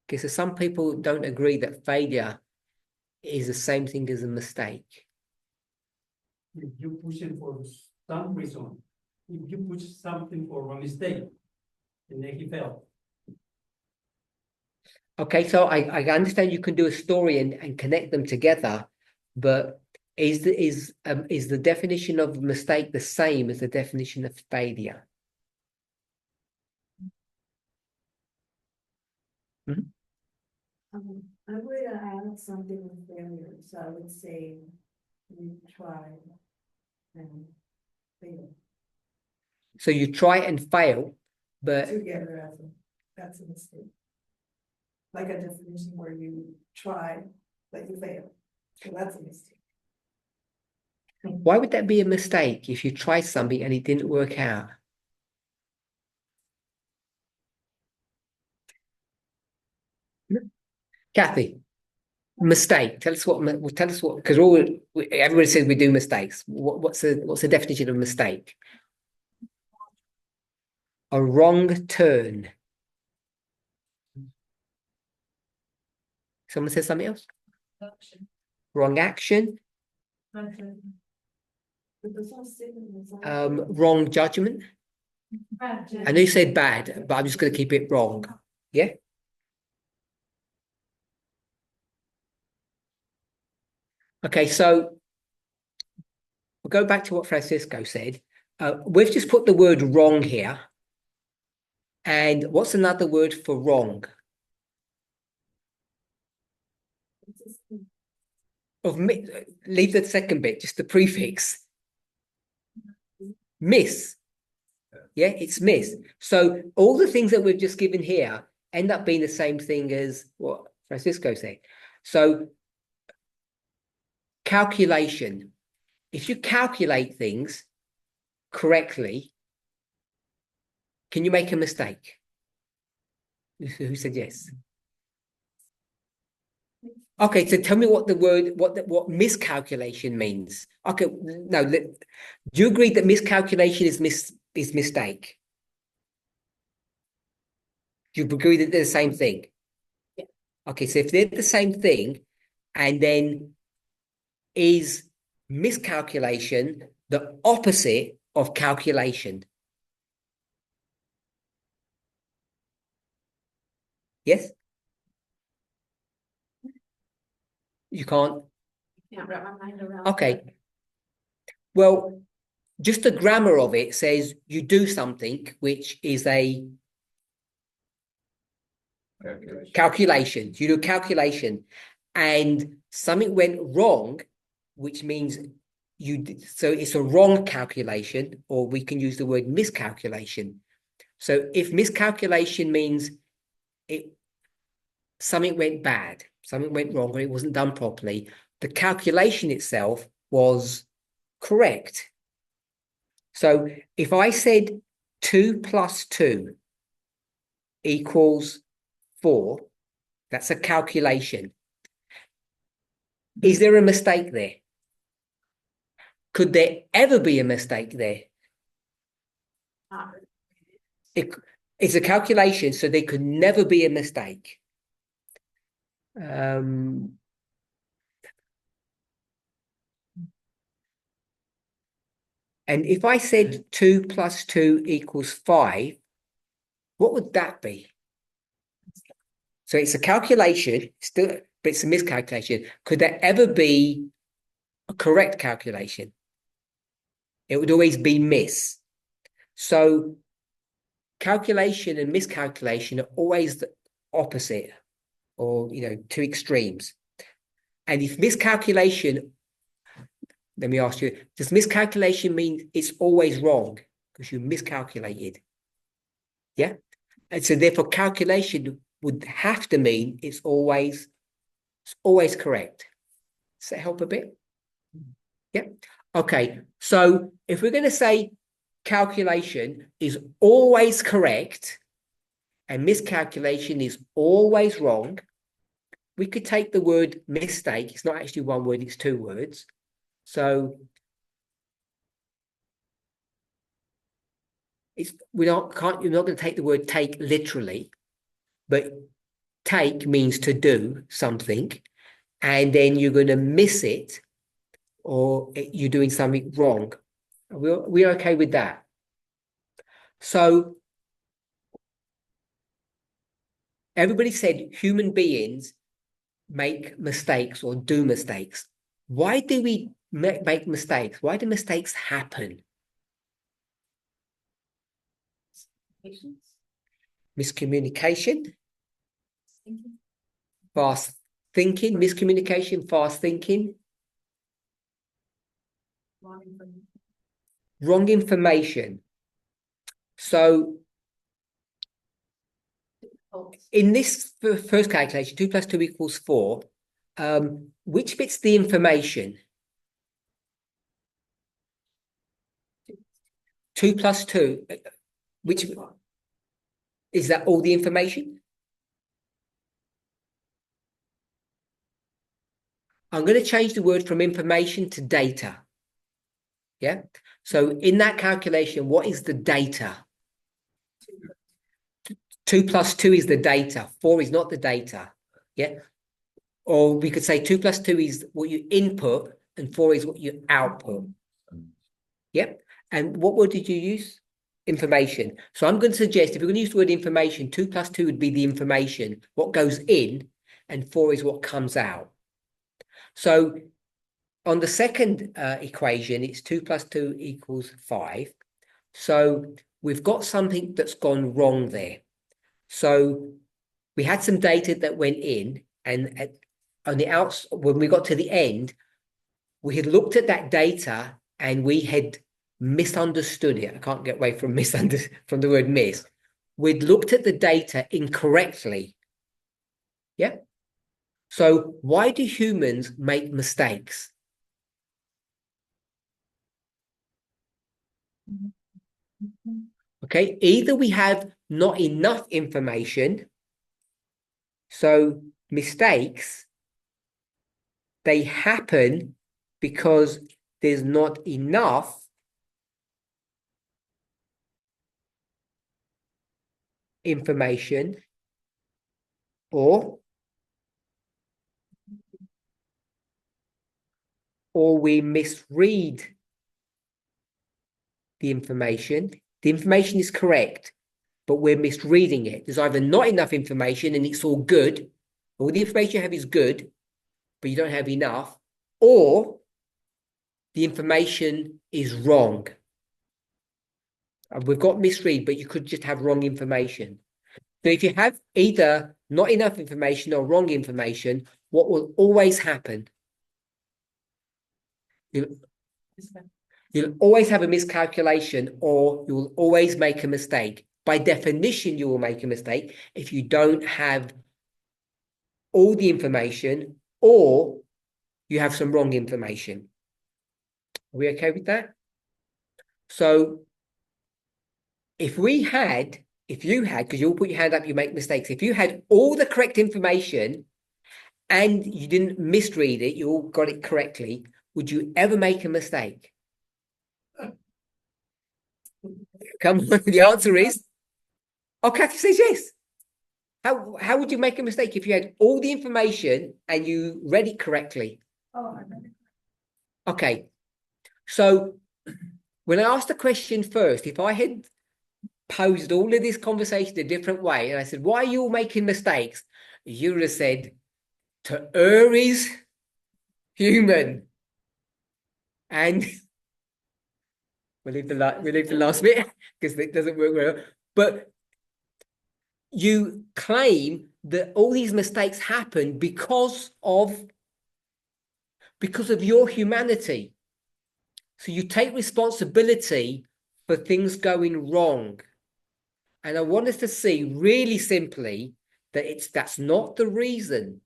Speaker 1: Okay, so some people don't agree that failure is the same thing as a mistake.
Speaker 10: If you push it for some reason, if you push something for a mistake, and then he failed.
Speaker 1: Okay, so I understand you can do a story and connect them together, but is the definition of mistake the same as the definition of failure?
Speaker 7: I would add something with failure, so I would say we try and fail.
Speaker 1: So you try and fail, but
Speaker 7: Together that's a mistake. Like a definition where you try, but you fail. So that's a mistake.
Speaker 1: why would that be a mistake if you try something and it didn't work out? Kathy, mistake. Tell us what, because everybody says we do mistakes. What's the definition of mistake? A wrong turn. Someone says something else? Wrong action. Wrong judgment. I know you said bad, but I'm just going to keep it wrong. Yeah. Okay, so we'll go back to what Francisco said. We've just put the word wrong here. And what's another word for wrong? Leave the second bit, just the prefix. Miss. Yeah, it's miss. So all the things that we've just given here end up being the same thing as what Francisco said. So calculation. If you calculate things correctly, can you make a mistake? Who said yes? Okay, so tell me what the word, what miscalculation means. Okay, no, do you agree that miscalculation is mistake? Do you agree that they're the same thing?
Speaker 5: Yeah.
Speaker 1: Okay, so if they're the same thing, and then is miscalculation the opposite of calculation? Yes? You can't?
Speaker 5: Can't wrap my mind around.
Speaker 1: Okay. Well, just the grammar of it says you do something which is a calculation. You do a calculation and something went wrong, which means so it's a wrong calculation, or we can use the word miscalculation. So if miscalculation means something went bad, something went wrong, or it wasn't done properly, the calculation itself was correct. So if I said 2 + 2 equals 4, that's a calculation. Is there a mistake there? Could there ever be a mistake there? It's a calculation, so there could never be a mistake. And if I said 2 + 2 equals 5, what would that be? So it's a calculation, still, but it's a miscalculation. Could there ever be a correct calculation? It would always be miss. So calculation and miscalculation are always the opposite, or two extremes. And if miscalculation, let me ask you, does miscalculation mean it's always wrong because you miscalculated? Yeah. And so therefore calculation would have to mean it's always correct. Does that help a bit? Yeah. Okay. So if we're going to say calculation is always correct and miscalculation is always wrong, we could take the word mistake. It's not actually one word, it's two words. So you're not going to take the word take literally, but take means to do something, and then you're going to miss it, or you're doing something wrong. We're okay with that. So everybody said human beings make mistakes or do mistakes. Why do we make mistakes? Why do mistakes happen? Miscommunication, fast thinking, miscommunication, fast thinking, wrong information. So in this first calculation, 2 + 2 equals 4, which bit's the information? 2 + 2, which is that all the information? I'm going to change the word from information to data. Yeah. So in that calculation, what is the data? 2 + 2 is the data. 4 is not the data. Yeah. Or we could say 2 + 2 is what you input and 4 is what you output. Yep. And what word did you use? Information. So I'm going to suggest if you're going to use the word information, 2 + 2 would be the information, what goes in, and 4 is what comes out. So on the second equation, it's 2 + 2 = 5. So we've got something that's gone wrong there. So we had some data that went in, and on the outs, when we got to the end, we had looked at that data and we had misunderstood it. I can't get away from from the word miss. We'd looked at the data incorrectly. Yeah. So why do humans make mistakes? Okay, either we have not enough information, so mistakes, they happen because there's not enough information, or we misread the information. The information is correct, but we're misreading it. There's either not enough information and it's all good, all the information you have is good, but you don't have enough, or the information is wrong. We've got misread, but you could just have wrong information. So if you have either not enough information or wrong information, what will always happen? You'll always have a miscalculation, or you will always make a mistake. By definition, you will make a mistake if you don't have all the information or you have some wrong information. Are we okay with that? So if you had, because you'll put your hand up, you make mistakes. If you had all the correct information and you didn't misread it, you all got it correctly, would you ever make a mistake? Come on, the answer is, oh, Kathy says yes. How would you make a mistake if you had all the information and you read it correctly?
Speaker 3: Oh, I read it.
Speaker 1: Okay. So when I asked the question first, if I had posed all of this conversation a different way, and I said, why are you all making mistakes? You would have said, to err is human. And we'll leave the last bit because it doesn't work well. But you claim that all these mistakes happen because of your humanity. So you take responsibility for things going wrong. And I want us to see really simply that that's not the reason.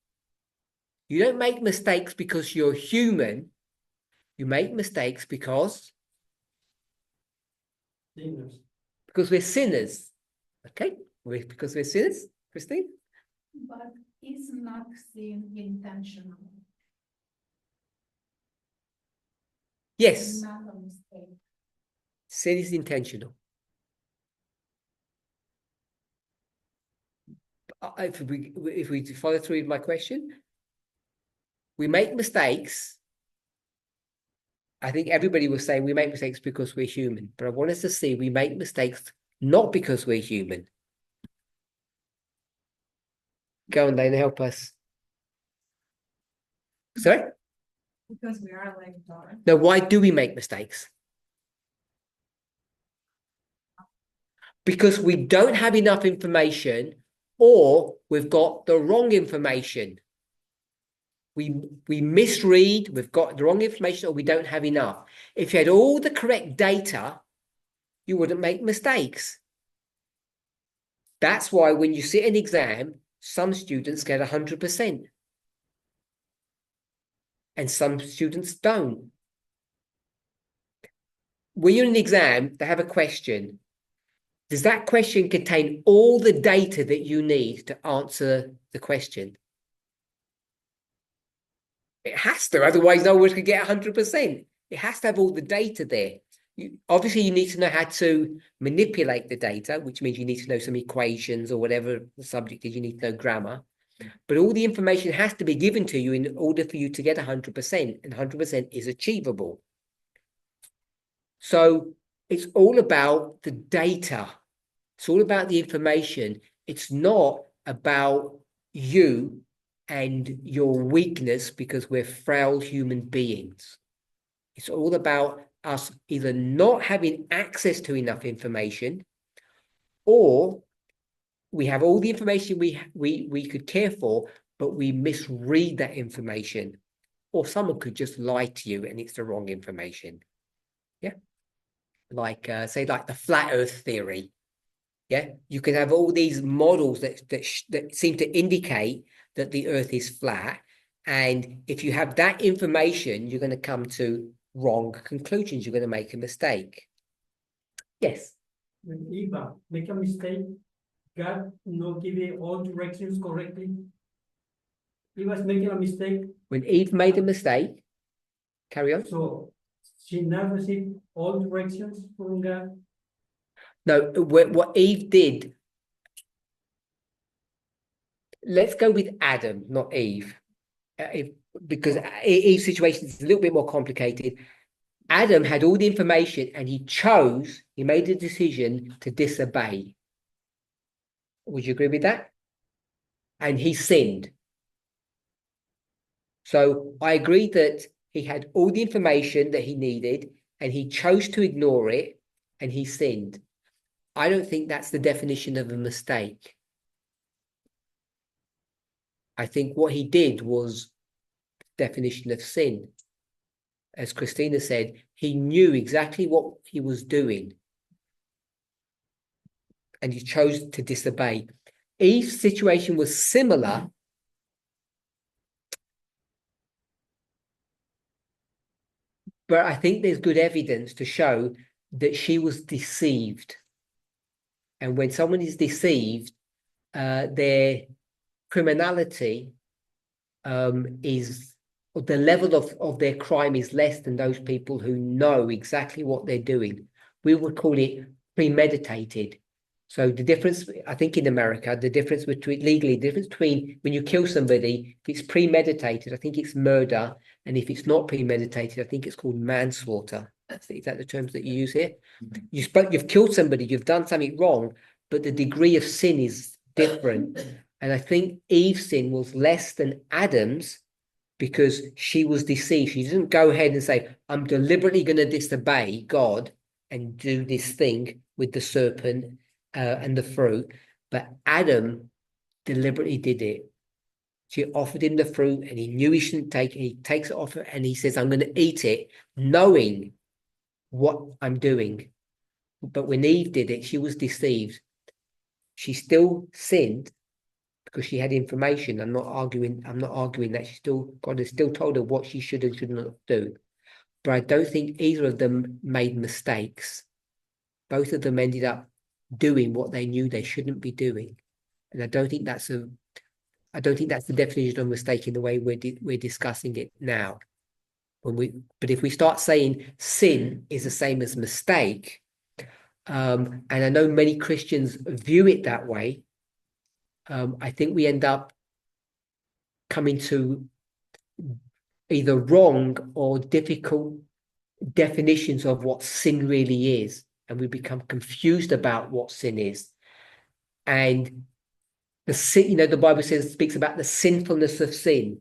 Speaker 1: You don't make mistakes because you're human. You make mistakes because we're sinners. Okay? Because we're sinners, Christine?
Speaker 3: But is not sin intentional?
Speaker 1: Yes.
Speaker 3: Not a mistake.
Speaker 1: Sin is intentional. If we follow through with my question, we make mistakes. I think everybody will say we make mistakes because we're human, but I want us to see we make mistakes not because we're human. Go on, Dana, help us. Sorry?
Speaker 3: Because we are like God.
Speaker 1: Now, why do we make mistakes? Because we don't have enough information, or we've got the wrong information. We misread, we've got the wrong information, or we don't have enough. If you had all the correct data, you wouldn't make mistakes. That's why when you sit an exam, some students get 100%. And some students don't. When you're in an exam, they have a question. Does that question contain all the data that you need to answer the question? It has to, otherwise no one could get 100%. It has to have all the data there. Obviously, you need to know how to manipulate the data, which means you need to know some equations or whatever the subject is. You need to know grammar. But all the information has to be given to you in order for you to get 100%, and 100% is achievable. So it's all about the data. It's all about the information. It's not about you and your weakness because we're frail human beings. It's all about us either not having access to enough information, or we have all the information we could care for, but we misread that information. Or someone could just lie to you and it's the wrong information. Yeah. Like, say, like the flat earth theory. Yeah. You can have all these models that seem to indicate that the earth is flat. And if you have that information, you're going to come to wrong conclusions. You're going to make a mistake. Yes.
Speaker 10: When Eva make a mistake, God not give it all directions correctly. He was making a mistake,
Speaker 1: When Eve made a mistake, carry on.
Speaker 10: so she not received all directions from God.
Speaker 1: No, what Eve did, let's go with Adam, not Eve, because Eve's situation is a little bit more complicated. Adam had all the information and he made a decision to disobey. Would you agree with that? And he sinned. So I agree that he had all the information that he needed and he chose to ignore it and he sinned. I don't think that's the definition of a mistake. I think what he did was definition of sin. As Christina said, he knew exactly what he was doing and he chose to disobey. Eve's situation was similar, but I think there's good evidence to show that she was deceived. And when someone is deceived, their criminality is, the level of their crime is less than those people who know exactly what they're doing. We would call it premeditated. So the difference, I think in America, the difference between when you kill somebody, if it's premeditated, I think it's murder. And if it's not premeditated, I think it's called manslaughter. Is that the terms that you use here? You've killed somebody, you've done something wrong, but the degree of sin is different. And I think Eve's sin was less than Adam's because she was deceived. She didn't go ahead and say, I'm deliberately going to disobey God and do this thing with the serpent and the fruit. But Adam deliberately did it. She offered him the fruit and he knew he shouldn't take it. He takes it off her and he says, I'm going to eat it, knowing what I'm doing. But when Eve did it, she was deceived. She still sinned because she had information. I'm not arguing that God has still told her what she should and should not do. But I don't think either of them made mistakes. Both of them ended up doing what they knew they shouldn't be doing. And I don't think that's the definition of mistake in the way we're discussing it now. But if we start saying sin is the same as mistake, and I know many Christians view it that way, I think we end up coming to either wrong or difficult definitions of what sin really is, and we become confused about what sin is. And the sin, the Bible speaks about the sinfulness of sin.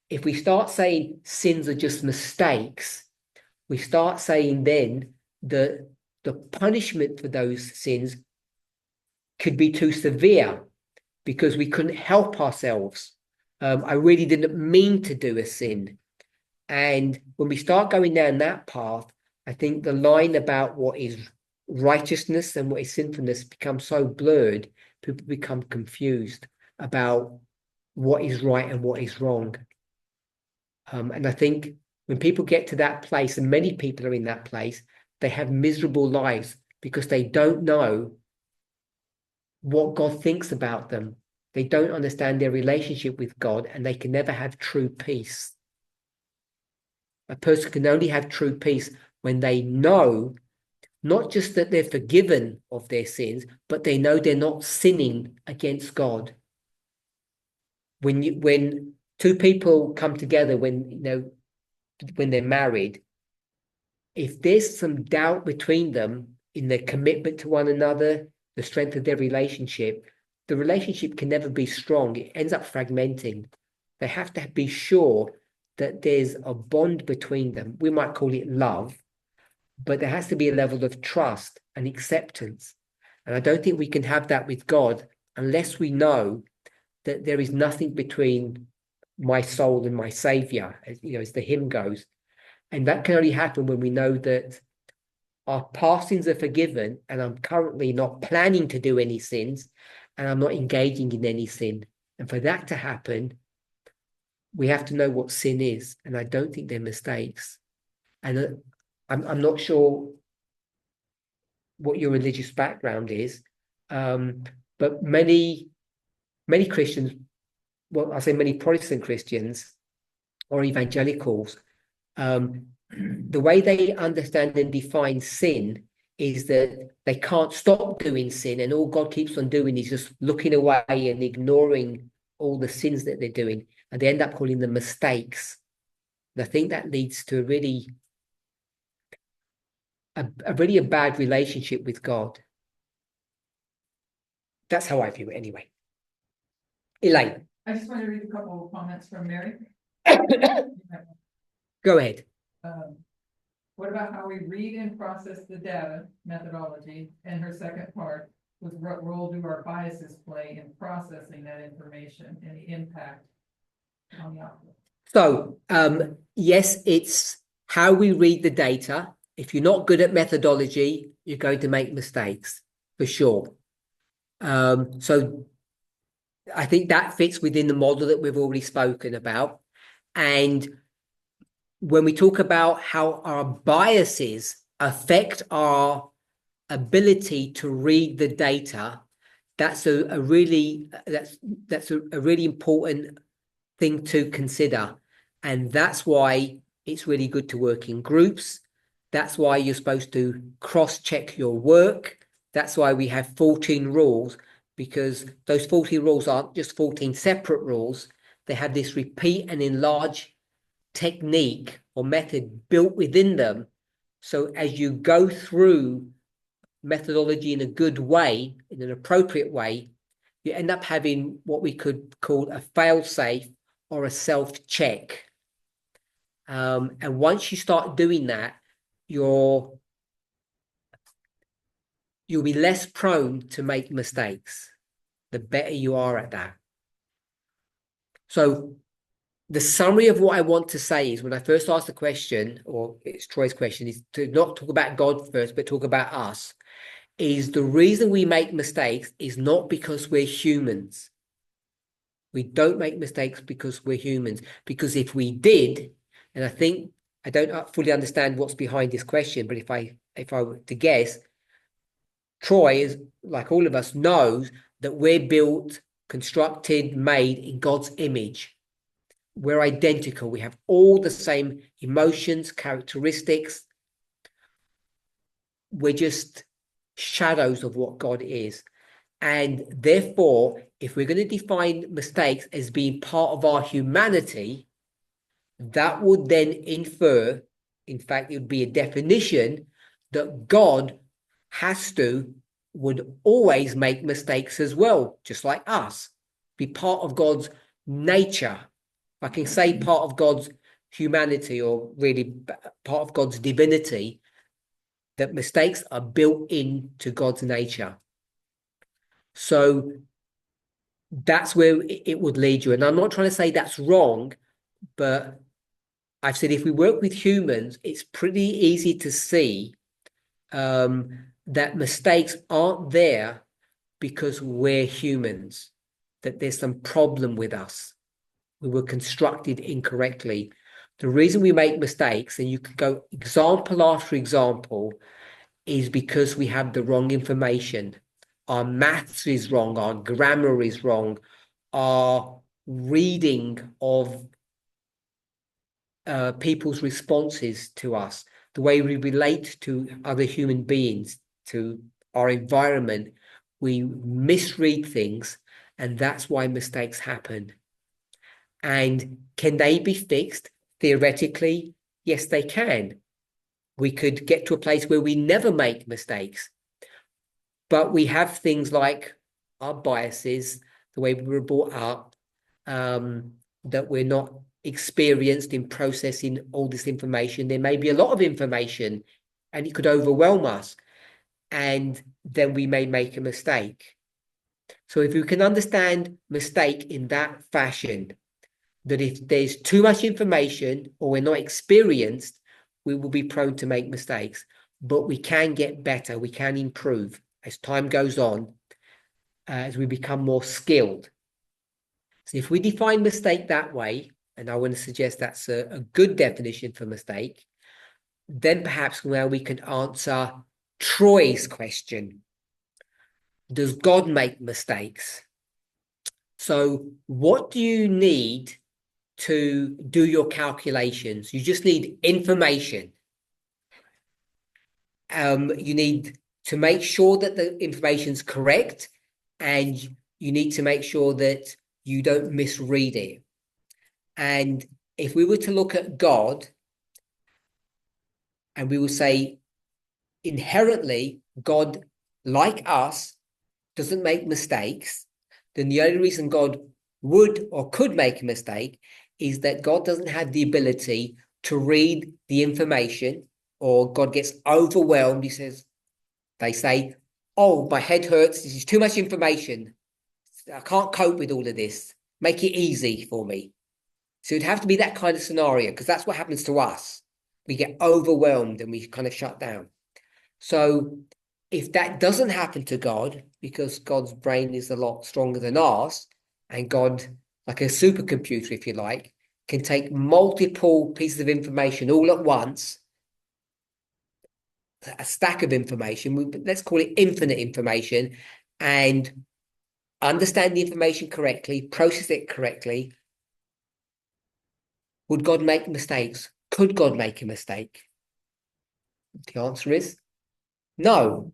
Speaker 1: If we start saying sins are just mistakes, we start saying then that the punishment for those sins could be too severe because we couldn't help ourselves. I really didn't mean to do a sin. And when we start going down that path, I think the line about what is righteousness and what is sinfulness becomes so blurred, people become confused about what is right and what is wrong. And I think when people get to that place, and many people are in that place, they have miserable lives because they don't know what God thinks about them. They don't understand their relationship with God, and they can never have true peace. A person can only have true peace when they know not just that they're forgiven of their sins, but they know they're not sinning against God. When two people come together, when they're married, if there's some doubt between them in their commitment to one another, the strength of their relationship, the relationship can never be strong. It ends up fragmenting. They have to be sure that there's a bond between them. We might call it love, but there has to be a level of trust and acceptance. And I don't think we can have that with God unless we know that there is nothing between my soul and my Savior, as the hymn goes. And that can only happen when we know that our past sins are forgiven, and I'm currently not planning to do any sins, and I'm not engaging in any sin. And for that to happen, we have to know what sin is, and I don't think they're mistakes. And I'm not sure what your religious background is, but many Christians, well, I say many Protestant Christians or evangelicals, the way they understand and define sin is that they can't stop doing sin, and all God keeps on doing is just looking away and ignoring all the sins that they're doing, and they end up calling them mistakes. And I think that leads to a really bad relationship with God. That's how I view it anyway. Elaine.
Speaker 9: I just want to read a couple of comments from Mary.
Speaker 1: Go ahead.
Speaker 9: What about how we read and process the data methodology? And her second part was, what role do our biases play in processing that information and the impact on the output? So,
Speaker 1: yes, it's how we read the data. If you're not good at methodology, you're going to make mistakes, for sure. So I think that fits within the model that we've already spoken about. And when we talk about how our biases affect our ability to read the data, that's a really important thing to consider. And that's why it's really good to work in groups. That's why you're supposed to cross-check your work. That's why we have 14 rules, because those 14 rules aren't just 14 separate rules. They have this repeat and enlarge technique or method built within them. So as you go through methodology in a good way, in an appropriate way, you end up having what we could call a fail-safe or a self-check. And once you start doing that, you'll be less prone to make mistakes, the better you are at that. So the summary of what I want to say is, when I first asked the question, or it's Troy's question, is to not talk about God first, but talk about us, is the reason we make mistakes is not because we're humans. We don't make mistakes because we're humans. Because if we did, and I don't fully understand what's behind this question, but if I were to guess, Troy is, like all of us, knows that we're built, constructed, made in God's image. We're identical. We have all the same emotions, characteristics. We're just shadows of what God is. And therefore, if we're going to define mistakes as being part of our humanity, that would then infer, in fact, it would be a definition that God would always make mistakes as well, just like us, be part of God's nature. I can say part of God's humanity, or really part of God's divinity, that mistakes are built into God's nature. So that's where it would lead you. And I'm not trying to say that's wrong, but I've said if we work with humans, it's pretty easy to see that mistakes aren't there because we're humans, that there's some problem with us. We were constructed incorrectly. The reason we make mistakes, and you can go example after example, is because we have the wrong information. Our maths is wrong, our grammar is wrong, our reading of people's responses to us, the way we relate to other human beings, to our environment, we misread things, and that's why mistakes happen. And can they be fixed? Theoretically, yes, they can. We could get to a place where we never make mistakes. But we have things like our biases, the way we were brought up, that we're not experienced in processing all this information. There may be a lot of information and it could overwhelm us, and then we may make a mistake. So if we can understand mistake in that fashion, that if there's too much information or we're not experienced, we will be prone to make mistakes. But we can get better, we can improve as time goes on, as we become more skilled. So if we define mistake that way, and I want to suggest that's a good definition for mistake, then perhaps now we can answer Troy's question. Does God make mistakes? So what do you need to do your calculations? You just need information. You need to make sure that the information's correct, and you need to make sure that you don't misread it. And if we were to look at God, and we will say inherently God, like us, doesn't make mistakes, then the only reason God would or could make a mistake is that God doesn't have the ability to read the information, or God gets overwhelmed. They say, oh, my head hurts, this is too much information, I can't cope with all of this, make it easy for me. So it'd have to be that kind of scenario, because that's what happens to us. We get overwhelmed and we kind of shut down. So if that doesn't happen to God, because God's brain is a lot stronger than ours, and God, like a supercomputer, if you like, can take multiple pieces of information all at once, a stack of information, let's call it infinite information, and understand the information correctly, process it correctly, would God make mistakes? Could God make a mistake? The answer is no.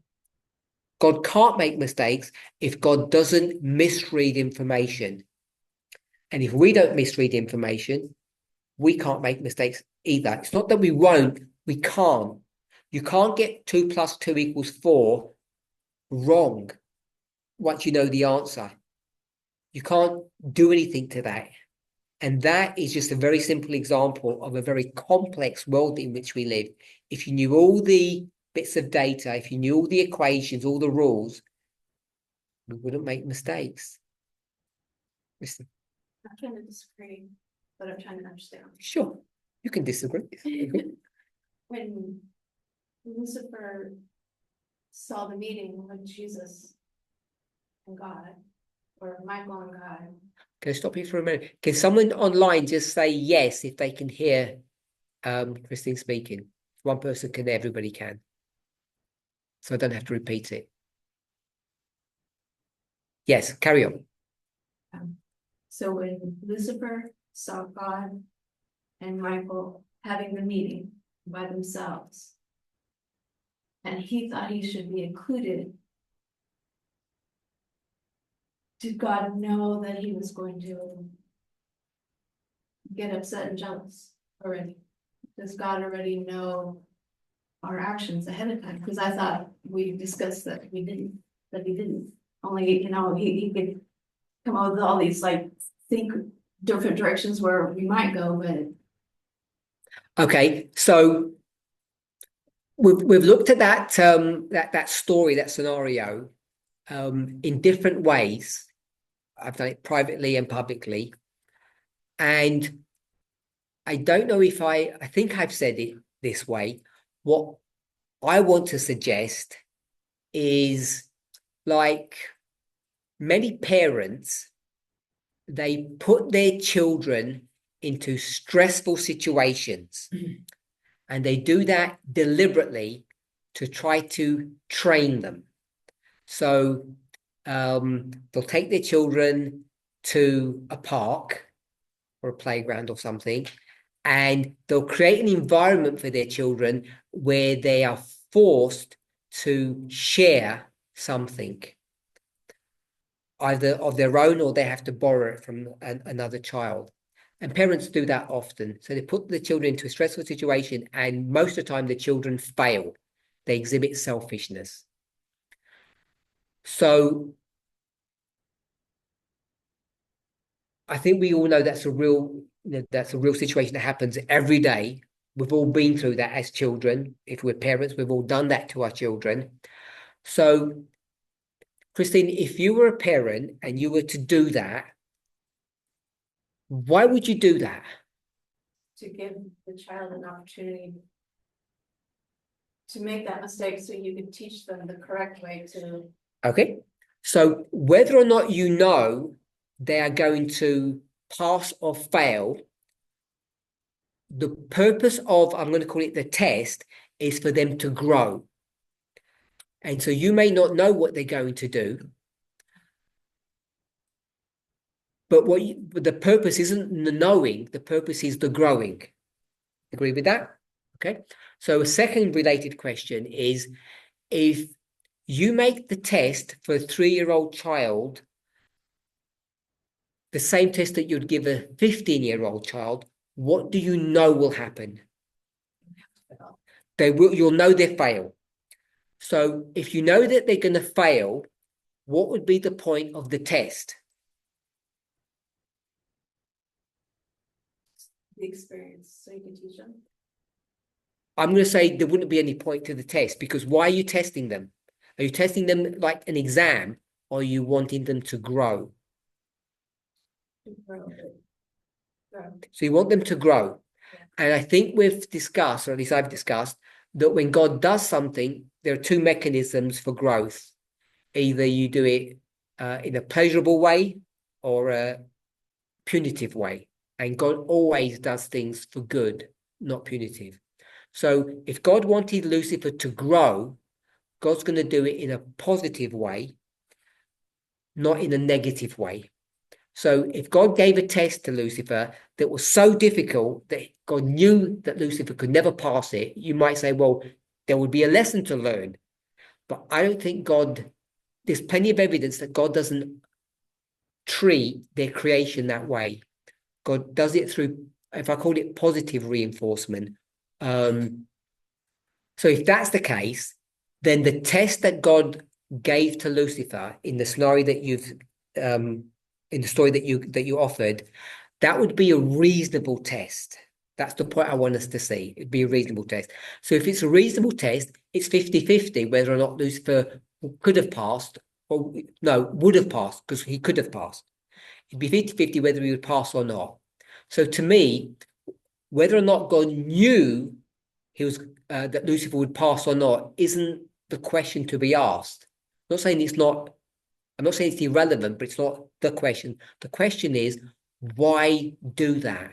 Speaker 1: God can't make mistakes if God doesn't misread information. And if we don't misread information, we can't make mistakes either. It's not that we won't, we can't. You can't get 2 + 2 = 4 wrong once you know the answer. You can't do anything to that. And that is just a very simple example of a very complex world in which we live. If you knew all the bits of data, if you knew all the equations, all the rules, we wouldn't make mistakes. Listen.
Speaker 5: I'm trying to disagree, but I'm trying to understand.
Speaker 1: Sure, you can disagree.
Speaker 5: When Lucifer saw the meeting with Jesus and God, or Michael and God.
Speaker 1: Can I stop you for a minute? Can someone online just say yes if they can hear Christine speaking? If one person can, everybody can. So I don't have to repeat it. Yes, carry on.
Speaker 5: So when Lucifer saw God and Michael having the meeting by themselves, and he thought he should be included, did God know that he was going to get upset and jealous already? Does God already know our actions ahead of time? Because I thought we discussed that he didn't. Only, he could come up with all these, like, think different directions where we might go, but.
Speaker 1: Okay, so we've looked at that that story, that scenario, in different ways. I've done it privately and publicly, and I don't know if I think I've said it this way. What I want to suggest is, like many parents, they put their children into stressful situations, and they do that deliberately to try to train them. So they'll take their children to a park or a playground or something, and they'll create an environment for their children where they are forced to share something, either of their own or they have to borrow it from another child. And parents do that often. So they put the children into a stressful situation, and most of the time the children fail. They exhibit selfishness. So I think we all know that's a real, that's a real situation that happens every day. We've all been through that as children. If we're parents, we've all done that to our children. So, Christine, if you were a parent and you were to do that, why would you do that?
Speaker 5: To give the child an opportunity to make that mistake, so you can teach them the correct way to.
Speaker 1: Okay. So whether or not you know they are going to pass or fail, the purpose of, I'm going to call it the test, is for them to grow. And so you may not know what they're going to do, but the purpose isn't the knowing, the purpose is the growing. Agree with that? Okay. So a second related question is, if you make the test for a 3-year-old child, the same test that you'd give a 15-year-old child, what do you know will happen? You'll know they fail. So if you know that they're going to fail, what would be the point of the test?
Speaker 5: The experience, so you can teach them.
Speaker 1: I'm going to say there wouldn't be any point to the test, because why are you testing them? Are you testing them like an exam, or are you wanting them to grow? So you want them to grow. And I think we've discussed, or at least I've discussed, that when God does something, there are two mechanisms for growth. Either you do it in a pleasurable way or a punitive way. And God always does things for good, not punitive. So if God wanted Lucifer to grow, God's going to do it in a positive way, not in a negative way. So if God gave a test to Lucifer that was so difficult that God knew that Lucifer could never pass it, you might say, well, there would be a lesson to learn. But I don't think there's plenty of evidence that God doesn't treat their creation that way. God does it through, if I call it positive reinforcement. So if that's the case, then the test that God gave to Lucifer in the scenario that in the story that you offered, that would be a reasonable test. That's the point I want us to see. It'd be a reasonable test. So if it's a reasonable test, it's 50-50 whether or not Lucifer could have passed, or no, would have passed, because he could have passed. It'd be 50-50 whether he would pass or not. So to me, whether or not God knew he was that Lucifer would pass or not isn't the question to be asked. I'm not saying it's irrelevant, but it's not the question. The question is, why do that?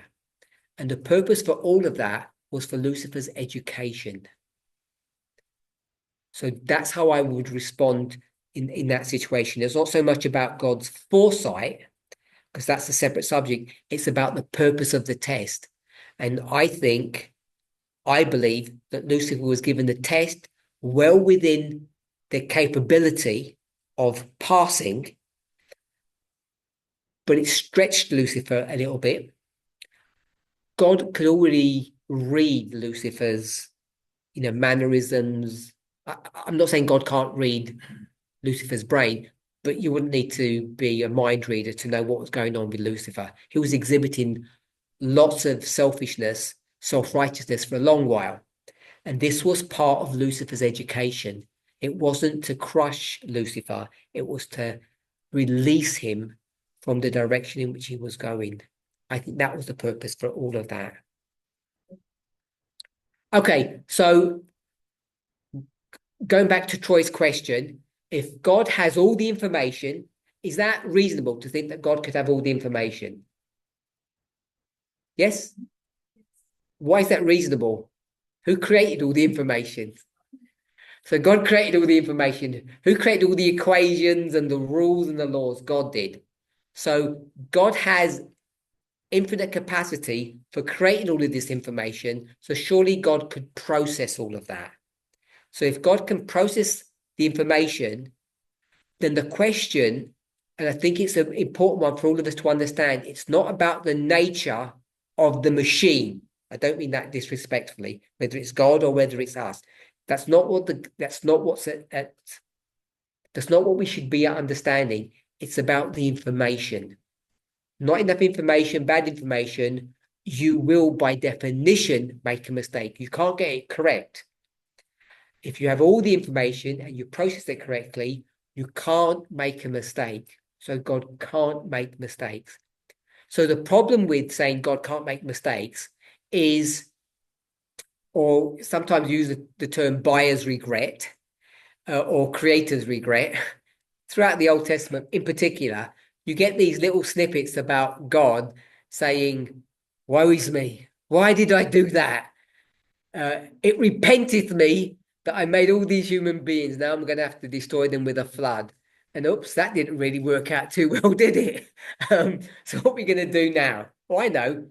Speaker 1: And the purpose for all of that was for Lucifer's education. So that's how I would respond in that situation. It's not so much about God's foresight, because that's a separate subject. It's about the purpose of the test. And I believe that Lucifer was given the test well within their capability of passing, but it stretched Lucifer a little bit. God could already read Lucifer's, mannerisms. I'm not saying God can't read Lucifer's brain, but you wouldn't need to be a mind reader to know what was going on with Lucifer. He was exhibiting lots of selfishness, self-righteousness for a long while. And this was part of Lucifer's education. It wasn't to crush Lucifer. It was to release him from the direction in which he was going. I think that was the purpose for all of that. Okay, so going back to Troy's question, if God has all the information, is that reasonable to think that God could have all the information? Yes? Why is that reasonable? Who created all the information? So God created all the information. Who created all the equations and the rules and the laws? God did. So God has infinite capacity for creating all of this information. So surely God could process all of that. So if God can process the information, then the question, and I think it's an important one for all of us to understand, it's not about the nature of the machine. I don't mean that disrespectfully, whether it's God or whether it's us. That's not what we should be understanding. It's about the information, not enough information, bad information, you will by definition make a mistake. You can't get it correct. If you have all the information and you process it correctly, you can't make a mistake. So God can't make mistakes. So the problem with saying God can't make mistakes is, or sometimes use the term buyer's regret or creator's regret. Throughout the Old Testament in particular, you get these little snippets about God saying, woe is me. Why did I do that? It repenteth me that I made all these human beings. Now I'm going to have to destroy them with a flood. And oops, that didn't really work out too well, did it? So what are we going to do now? Oh, I know.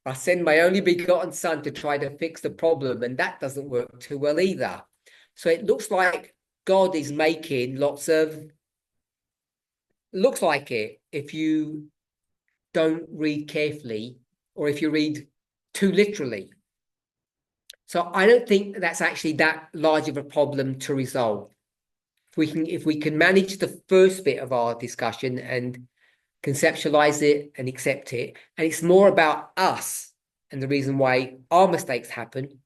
Speaker 1: I'll send my only begotten son to try to fix the problem. And that doesn't work too well either. So it looks like God is making looks like it if you don't read carefully or if you read too literally. So I don't think that's actually that large of a problem to resolve. If we can manage the first bit of our discussion and conceptualize it and accept it, and it's more about us and the reason why our mistakes happen,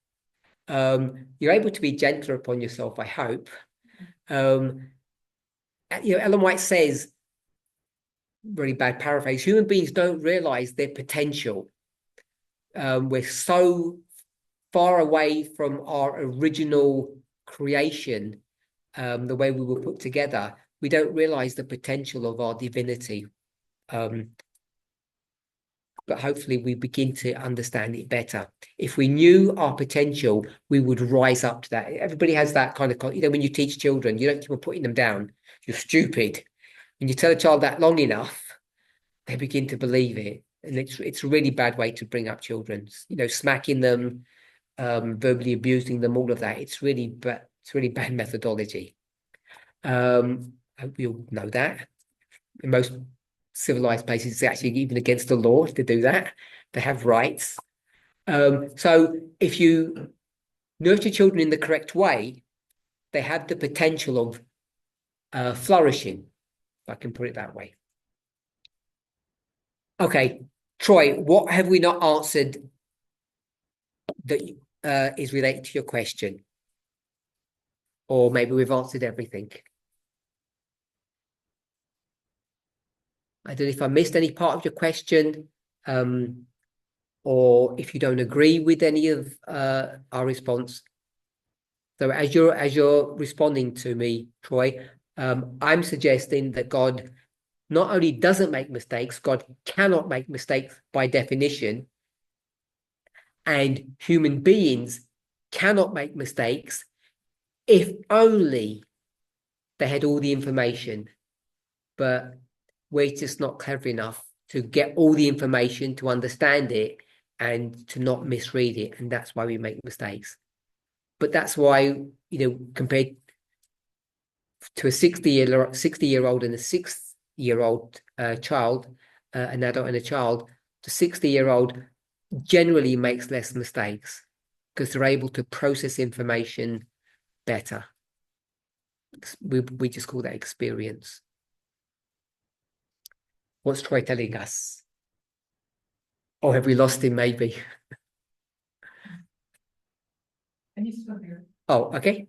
Speaker 1: you're able to be gentler upon yourself, I hope. Ellen White says, really bad paraphrase, human beings don't realize their potential. We're so far away from our original creation, the way we were put together, we don't realize the potential of our divinity. But hopefully we begin to understand it better. If we knew our potential, we would rise up to that. Everybody has that kind of, when you teach children, you don't keep on putting them down. You're stupid. When you tell a child that long enough, they begin to believe it. And it's a really bad way to bring up children, smacking them, verbally abusing them, all of that. It's really bad methodology. We all know that. In most civilized places, it's actually even against the law to do that. They have rights. So if you nurture children in the correct way, they have the potential of flourishing, if I can put it that way. Okay, Troy, what have we not answered that is related to your question? Or maybe we've answered everything. I don't know if I missed any part of your question, or if you don't agree with any of our response. So as you're responding to me, Troy, I'm suggesting that God not only doesn't make mistakes, God cannot make mistakes by definition, and human beings cannot make mistakes if only they had all the information. But we're just not clever enough to get all the information, to understand it, and to not misread it. And that's why we make mistakes. But that's why, compared to a 60-year-old and a 6-year-old child, an adult and a child, the 60-year-old generally makes less mistakes because they're able to process information better. We just call that experience. What's Troy telling us? Or have we lost him maybe?
Speaker 9: And he's still here.
Speaker 1: Oh, okay.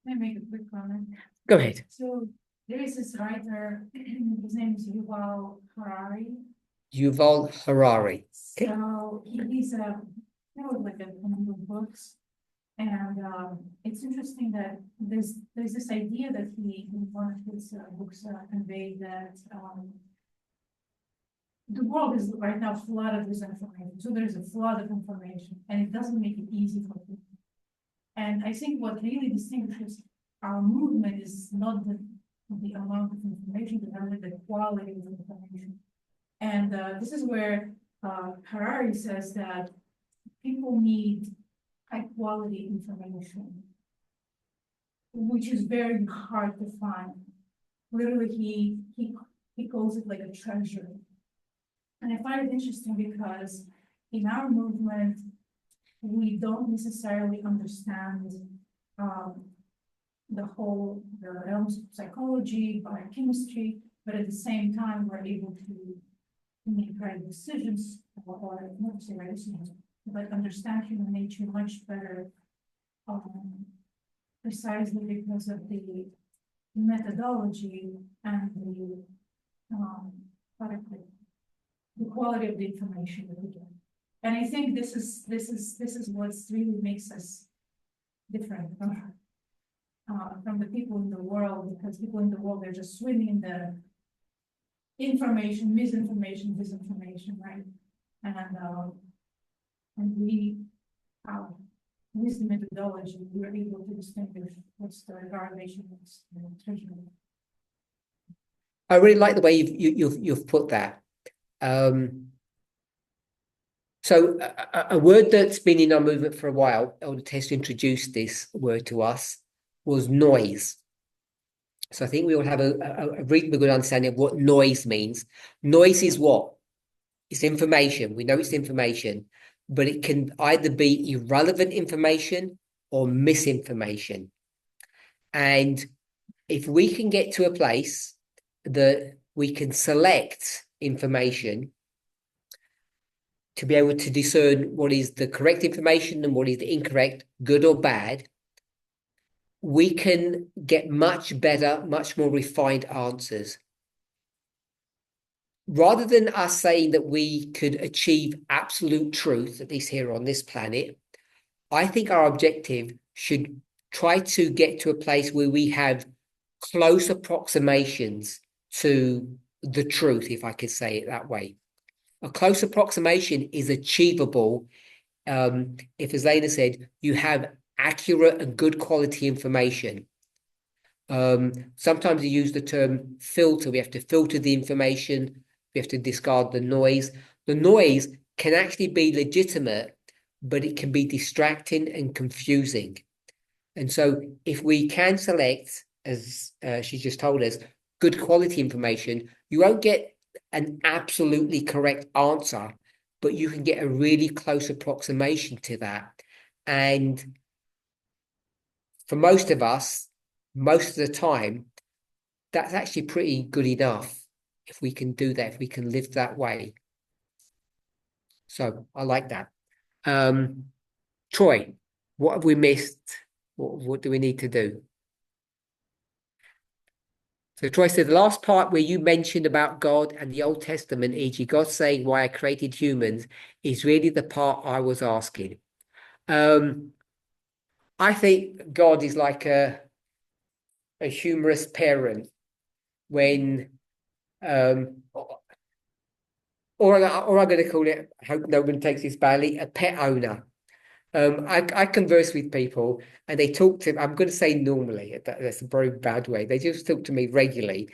Speaker 3: Can I make a quick comment?
Speaker 1: Go ahead.
Speaker 3: So there is this writer, his name is Yuval Harari.
Speaker 1: Yuval Harari. Okay.
Speaker 3: So he's wrote like a number of books. And it's interesting that there's this idea that he in one of his books conveyed that the world is right now flooded with information. So there's a flood of information, and it doesn't make it easy for people. And I think what really distinguishes our movement is not the amount of information, but rather the quality of information. And this is where Harari says that people need high quality information, which is very hard to find. Literally, he calls it like a treasure. And I find it interesting because in our movement, we don't necessarily understand the realms of psychology, biochemistry, but at the same time, we're able to make right decisions, or not say right decisions, but understand human nature much better. Precisely because of the methodology and the quality of the information that we get. And I think this is what really makes us different from the people in the world, because people in the world, they're just swimming in the information, misinformation, disinformation, right? And we, with the methodology, we're able to distinguish what's the garbage and what's the treasure.
Speaker 1: I really like the way you've put that. So a word that's been in our movement for a while, Elder Tess introduced this word to us, was noise. So I think we all have a reasonably good understanding of what noise means. Noise is what? It's information. We know it's information, but it can either be irrelevant information or misinformation. And if we can get to a place that we can select information to be able to discern what is the correct information and what is the incorrect, good or bad, we can get much better, much more refined answers. Rather than us saying that we could achieve absolute truth, at least here on this planet, I think our objective should try to get to a place where we have close approximations to the truth, if I could say it that way. A close approximation is achievable if, as Lena said, you have accurate and good quality information. Sometimes you use the term filter. We have to filter the information. We have to discard the noise. The noise can actually be legitimate, but it can be distracting and confusing. And so if we can select, as she just told us, good quality information, you won't get an absolutely correct answer, but you can get a really close approximation to that. And for most of us, most of the time, that's actually pretty good enough if we can do that, if we can live that way. So I like that. Troy, what have we missed? What do we need to do? So Troy said the last part where you mentioned about God and the Old Testament, e.g. God saying why I created humans, is really the part I was asking. I think God is like a humorous parent when or I'm going to call it, I hope no one takes this badly, a pet owner. I converse with people and they talk to, I'm going to say normally, that's a very bad way. They just talk to me regularly.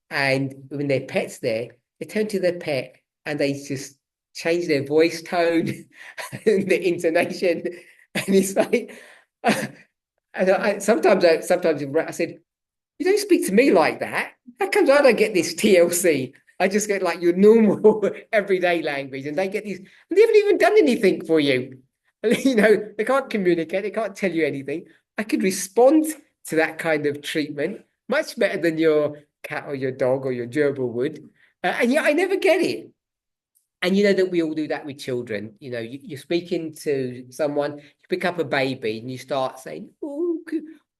Speaker 1: And when their pet's there, they turn to their pet and they just change their voice tone and the intonation. And it's like, sometimes I said, you don't speak to me like that. How comes I don't get this TLC? I just get like your normal everyday language, and they get these, and they haven't even done anything for you. You know, they can't communicate, they can't tell you anything. I could respond to that kind of treatment much better than your cat or your dog or your gerbil would. And yet I never get it. And you know that we all do that with children. You know, you're speaking to someone, you pick up a baby and you start saying, oh,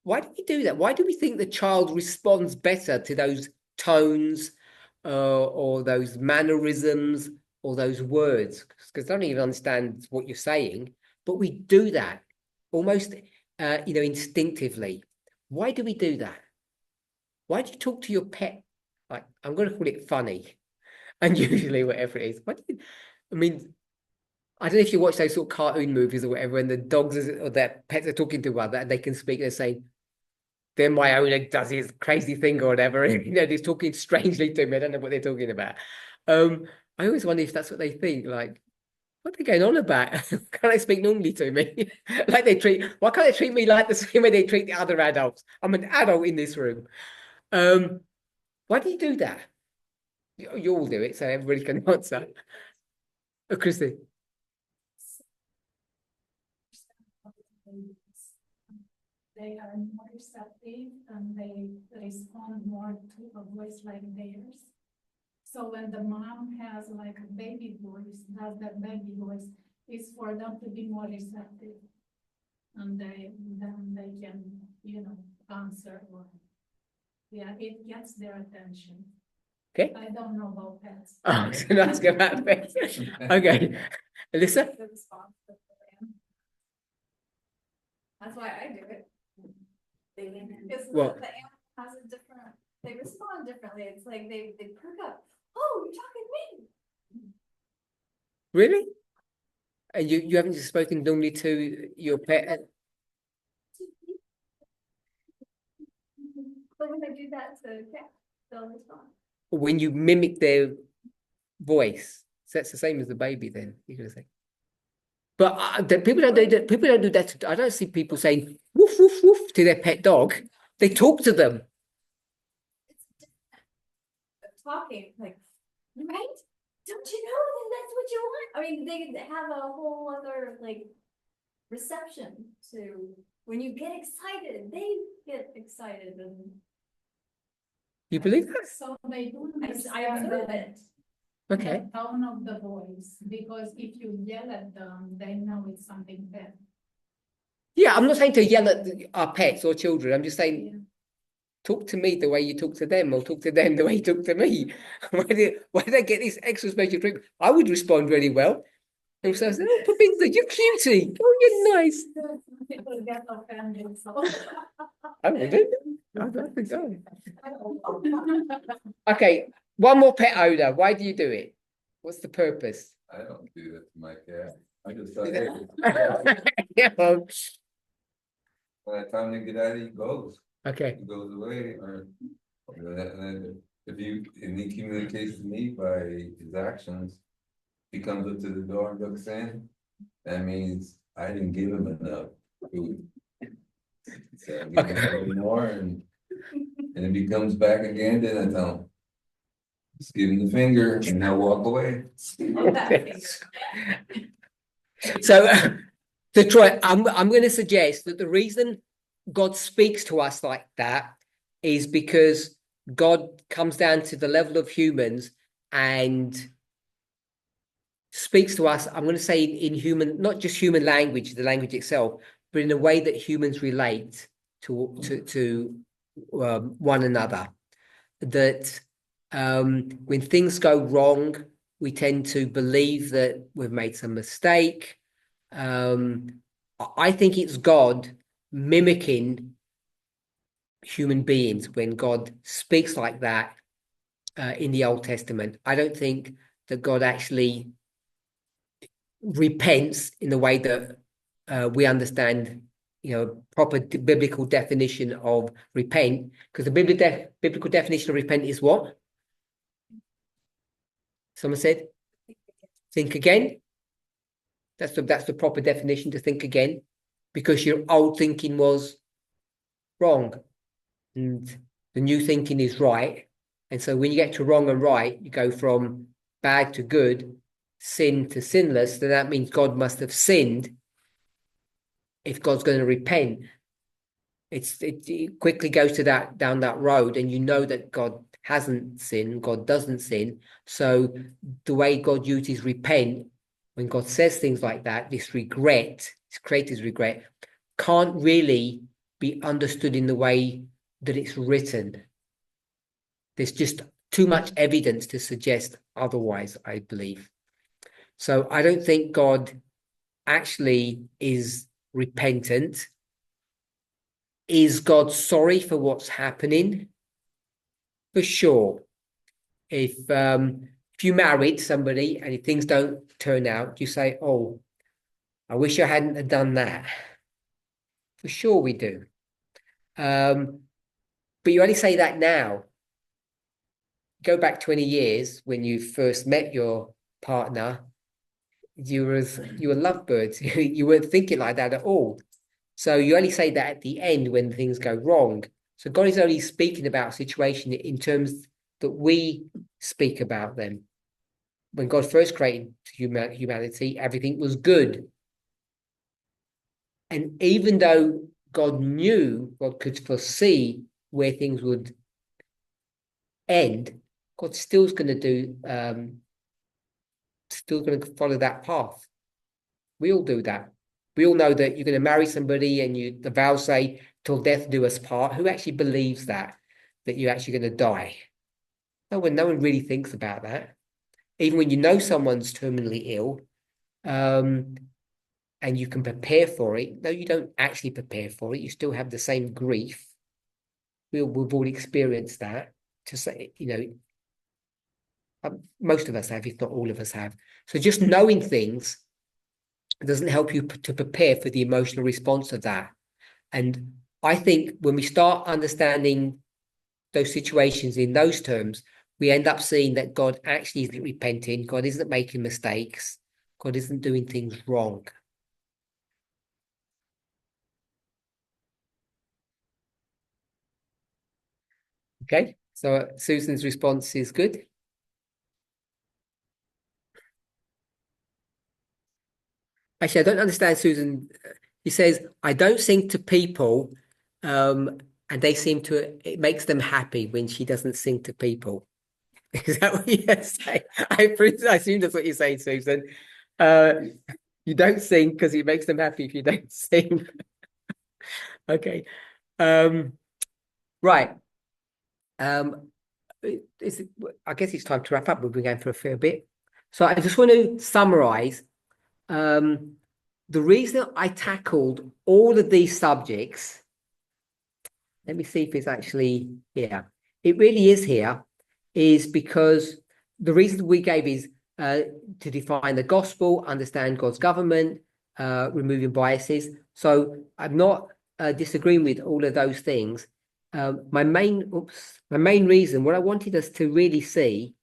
Speaker 1: why do we do that? Why do we think the child responds better to those tones or those mannerisms or those words? Because they don't even understand what you're saying. But we do that almost, instinctively. Why do we do that? Why do you talk to your pet? Like, I'm going to call it funny. Unusually, whatever it is. I mean, I don't know if you watch those sort of cartoon movies or whatever, and the dogs or their pets are talking to one another and they can speak. They're saying, then my owner does his crazy thing or whatever. They're talking strangely to me. I don't know what they're talking about. I always wonder if that's what they think. Like, what are they going on about? Can't they speak normally to me? Why can't they treat me like the same way they treat the other adults? I'm an adult in this room. Why do you do that? You all do it, so everybody can answer. Oh, Christy.
Speaker 3: they are more receptive and they respond more to a voice like theirs. So when the mom has like a baby voice, does that baby voice, is for them to be more receptive. And then they can, answer or, yeah, it gets their attention.
Speaker 1: Okay.
Speaker 3: I don't know about pets.
Speaker 1: Oh, I was gonna ask about pets. Okay. Alyssa?
Speaker 3: The response of the lamb.
Speaker 5: That's why I do it. Because
Speaker 1: What?
Speaker 5: the animal has a different, they respond differently. It's like they perk up. Oh, you're talking to me.
Speaker 1: Really? And you haven't just spoken normally to your pet?
Speaker 5: But when I do that to cats, they'll respond.
Speaker 1: When you mimic their voice, so that's the same as the baby then, you're gonna say. But people don't do that. People don't do that. I don't see people saying woof woof woof to their pet dog. They talk to them.
Speaker 5: It's different. Talking, like, right? Don't you know that that's what you want? I mean, they have a whole other like reception to when you get excited, they get excited and
Speaker 1: You believe that?
Speaker 3: So they do
Speaker 5: I observe it.
Speaker 1: Okay.
Speaker 3: the tone of the voice, because if you yell at them, they know it's something bad.
Speaker 1: Yeah, I'm not saying to yell at our pets or children. I'm just saying
Speaker 3: Yeah.
Speaker 1: talk to me the way you talk to them, or talk to them the way you talk to me. Why do they get this extra special treatment? I would respond really well. And so I said, oh, Parminder, you're cutie. Oh, you're nice.
Speaker 3: People get offended, so.
Speaker 1: I wouldn't. I'd like to go. Okay, one more pet odor. Why do you do it? What's the purpose?
Speaker 6: I don't do that to my cat. I just thought, hey,
Speaker 1: Yeah, well,
Speaker 6: by the time they get out, he goes.
Speaker 1: okay.
Speaker 6: He goes away, or and then if he communicates to me by his actions, he comes up to the door and looks in, that means I didn't give him enough food. So I give him a little more, and if he comes back again, then I tell him, just give him the finger and he'll walk away.
Speaker 1: So, to try, I'm going to suggest that the reason God speaks to us like that is because God comes down to the level of humans and speaks to us. I'm going to say in human, not just human language, the language itself, but in a way that humans relate to one another. That when things go wrong, we tend to believe that we've made some mistake. I think it's God mimicking human beings when God speaks like that in the Old Testament. I don't think that God actually repents in the way that we understand, proper biblical definition of repent, because the biblical definition of repent is what? Someone said, think again. That's the proper definition, to think again, because your old thinking was wrong and the new thinking is right. And so when you get to wrong and right, you go from bad to good, sin to sinless. Then that means God must have sinned if God's going to repent. It quickly goes to down that road, and you know that God hasn't sinned, God doesn't sin. So the way God uses repent, when God says things like that, this regret, this creator's regret, can't really be understood in the way that it's written. There's just too much evidence to suggest otherwise, I believe. So I don't think God actually is repentant. Is God sorry for what's happening? For sure. If you married somebody and if things don't turn out, you say, oh, I wish I hadn't have done that. For sure we do. But you only say that now. Go back 20 years when you first met your partner, you were lovebirds. You weren't thinking like that at all. So you only say that at the end when things go wrong. So God is only speaking about a situation in terms that we speak about them. When God first created humanity, everything was good. And even though God knew, God could foresee where things would end, God still's going to do, still going to follow that path. We all do that. We all know that you're going to marry somebody and the vows say, till death do us part. Who actually believes that you're actually going to die? No one really thinks about that. Even when you know someone's terminally ill, and you can prepare for it. No, you don't actually prepare for it. You still have the same grief. We've all experienced that. To say, most of us have, if not all of us have. So just knowing things doesn't help you to prepare for the emotional response of that. And I think when we start understanding those situations in those terms, we end up seeing that God actually isn't repenting. God isn't making mistakes. God isn't doing things wrong. Okay, so Susan's response is good. Actually, I don't understand, Susan. He says, I don't sing to people, and it makes them happy when she doesn't sing to people. Is that what you're saying? I assume that's what you're saying, Susan. You don't sing because it makes them happy if you don't sing. Okay. Right. I guess it's time to wrap up. We've been going for a fair bit. So I just want to summarize. The reason I tackled all of these subjects, let me see if it's actually here. It really is here, is because the reason we gave is to define the gospel, understand God's government, removing biases. So I'm not disagreeing with all of those things. My main reason, what I wanted us to really see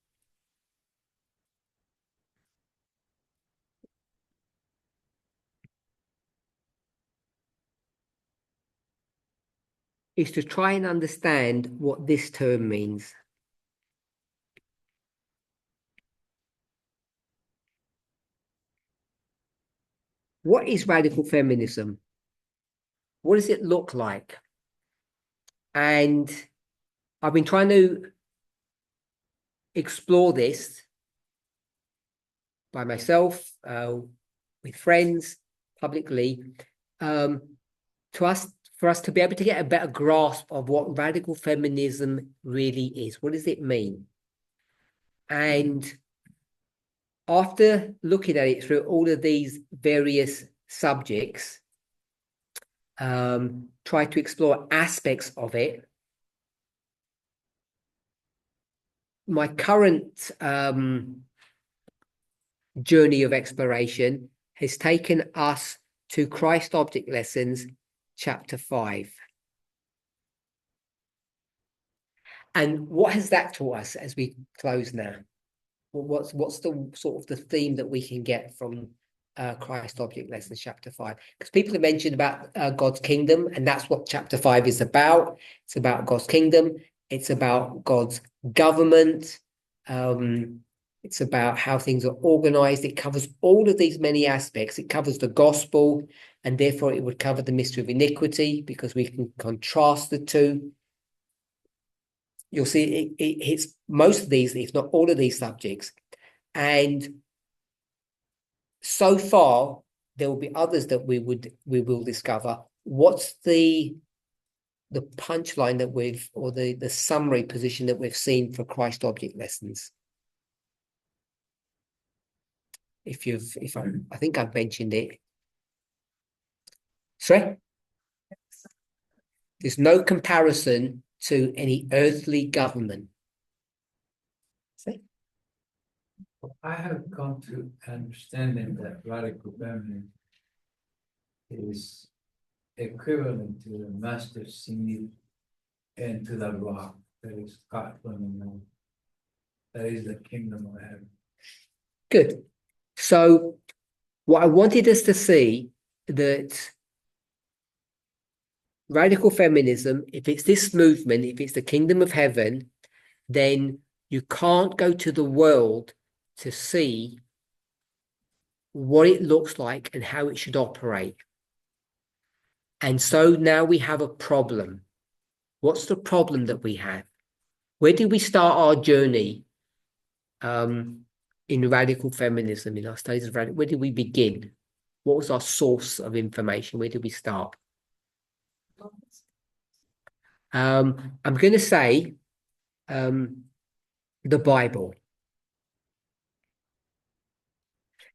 Speaker 1: is to try and understand what this term means. What is radical feminism? What does it look like? And I've been trying to explore this by myself, with friends, publicly, for us to be able to get a better grasp of what radical feminism really is. What does it mean? And after looking at it through all of these various subjects, try to explore aspects of it. My current journey of exploration has taken us to Christ Object Lessons, chapter 5. And what has that taught us as we close now? What's the sort of the theme that we can get from Christ Object Lessons, chapter 5? Because people have mentioned about God's kingdom, and that's what chapter 5 is about. It's about God's kingdom. It's about God's government. It's about how things are organized. It covers all of these many aspects. It covers the gospel, and therefore it would cover the mystery of iniquity, because we can contrast the two. You'll see it hits most of these, if not all of these subjects. And so far, there will be others that we will discover. What's the punchline that or the summary position that we've seen for Christ Object Lessons? I think I've mentioned it. Sorry? There's no comparison to any earthly government. See?
Speaker 2: I have come to understanding that radical feminine is equivalent to the master seed and to the rock that is cut from the moon. That is the kingdom of heaven.
Speaker 1: Good. So what I wanted us to see, that radical feminism, if it's this movement, if it's the kingdom of heaven, then you can't go to the world to see what it looks like and how it should operate. And so now we have a problem. What's the problem that we have? Where did we start our journey in radical feminism, in our studies of radical? Where did we begin? What was our source of information? Where did we start? I'm going to say the Bible.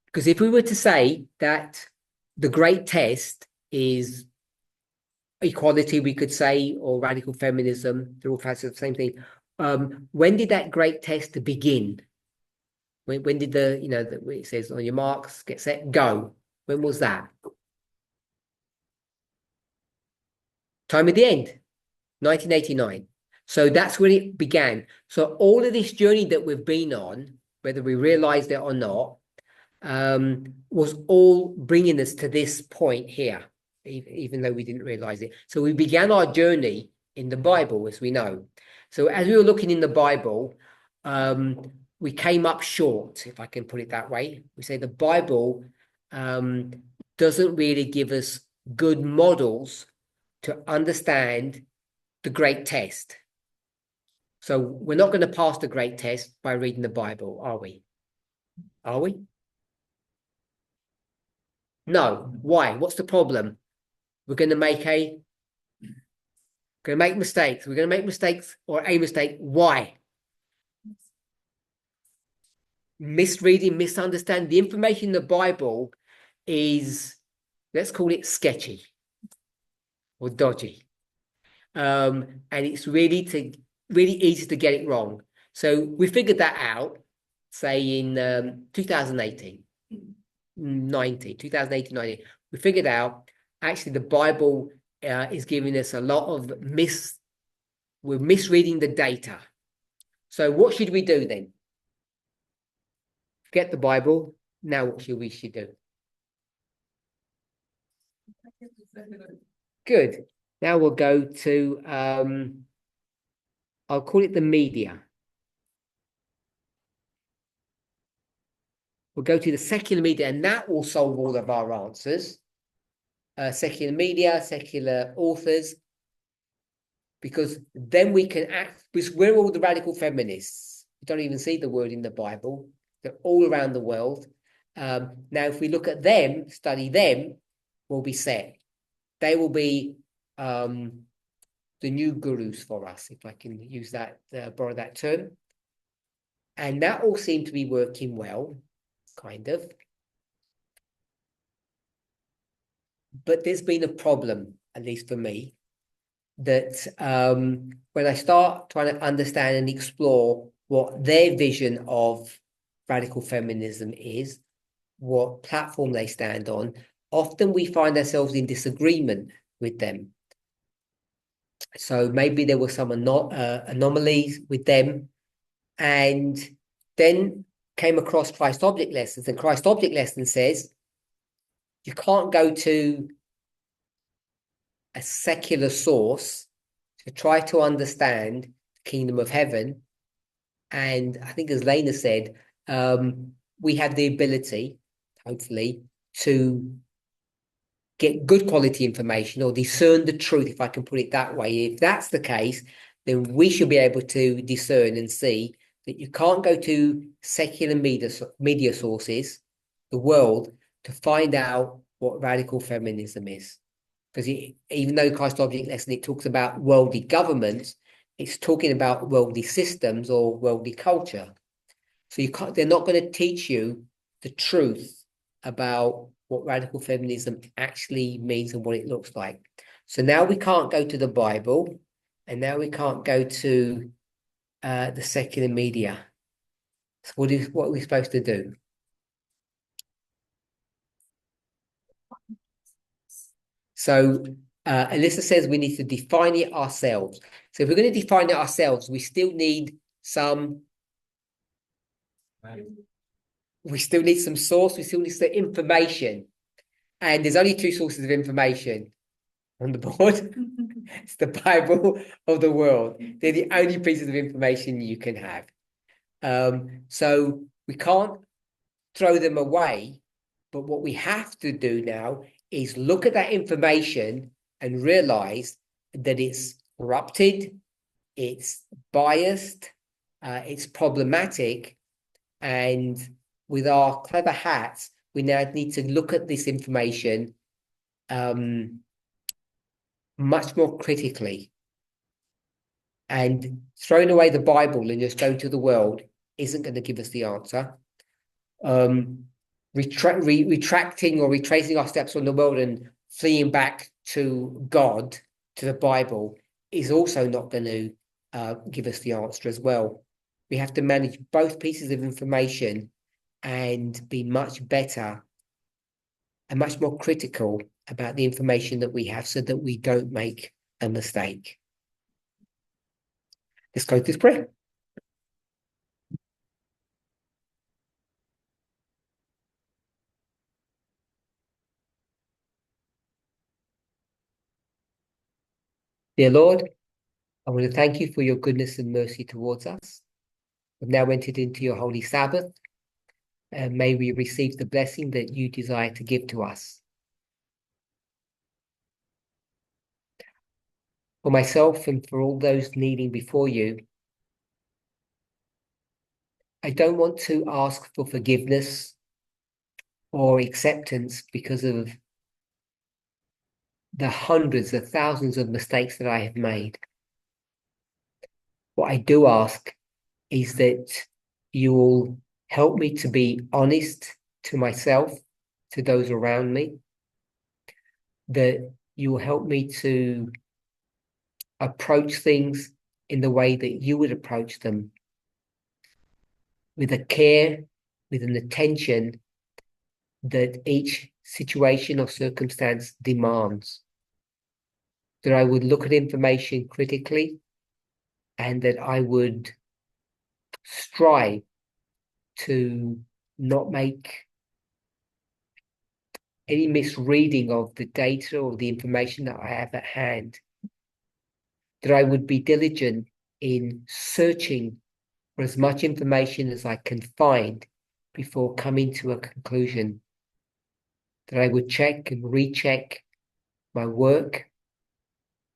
Speaker 1: Because if we were to say that the great test is equality, we could say, or radical feminism, they're all facets of the same thing. When did that great test begin? When did it says on your marks, get set, go. When was that? Time at the end, 1989. So that's when it began. So all of this journey that we've been on, whether we realized it or not, was all bringing us to this point here, even though we didn't realize it. So we began our journey in the Bible, as we know. So as we were looking in the Bible, we came up short, if I can put it that way. We say the Bible doesn't really give us good models to understand the great test. So we're not going to pass the great test by reading the Bible, are we? Are we? No. Why? What's the problem? We're going to make mistakes. We're going to make mistakes or a mistake. Why? Misreading, misunderstanding. The information in the Bible is, let's call it sketchy or dodgy. And it's really easy to get it wrong. So we figured that out, say in 2018, 19. We figured out actually the Bible is giving us a lot of we're misreading the data. So what should we do then? Forget the Bible. Now what should we do? Good. Now we'll go to I'll call it the media. We'll go to the secular media, and that will solve all of our answers. Secular media, secular authors, because then we can act, because we're all the radical feminists. We don't even see the word in the Bible. They're all around the world. Now, if we look at them, study them, we'll be set. They will be the new gurus for us, if I can use that, borrow that term. And that all seemed to be working well, kind of. But there's been a problem, at least for me, that when I start trying to understand and explore what their vision of radical feminism is, what platform they stand on, often we find ourselves in disagreement with them. So maybe there were some anomalies with them, and then came across Christ Object Lessons, and Christ Object Lesson says you can't go to a secular source to try to understand the kingdom of heaven. And I think, as Lena said, we have the ability, hopefully, to get good quality information or discern the truth, if I can put it that way. If that's the case, then we should be able to discern and see that you can't go to secular media sources, the world, to find out what radical feminism is. Because even though Christ Object Lesson, it talks about worldly governments, it's talking about worldly systems or worldly culture. So they're not going to teach you the truth about what radical feminism actually means and what it looks like. So now we can't go to the Bible, and now we can't go to the secular media. So what are we supposed to do? So Alyssa says we need to define it ourselves. So if we're going to define it ourselves, we still need some. We still need some source. We still need some information, and there's only two sources of information on the board. It's the Bible of the world. They're the only pieces of information you can have. So we can't throw them away. But what we have to do now is look at that information and realize that it's corrupted, it's biased, it's problematic, and with our clever hats, we now need to look at this information much more critically. And throwing away the Bible and just going to the world isn't going to give us the answer. Retracting or retracing our steps from the world and fleeing back to God, to the Bible, is also not going to give us the answer as well. We have to manage both pieces of information and be much better and much more critical about the information that we have so that we don't make a mistake. Let's go to this prayer. Dear Lord, I want to thank you for your goodness and mercy towards us. We've now entered into your holy Sabbath, and may we receive the blessing that you desire to give to us. For myself and for all those kneeling before you, I don't want to ask for forgiveness or acceptance because of the hundreds, the thousands of mistakes that I have made. What I do ask is that you will help me to be honest to myself, to those around me, that you will help me to approach things in the way that you would approach them, with a care, with an attention that each situation or circumstance demands. That I would look at information critically and that I would strive to not make any misreading of the data or the information that I have at hand. That I would be diligent in searching for as much information as I can find before coming to a conclusion. That I would check and recheck my work,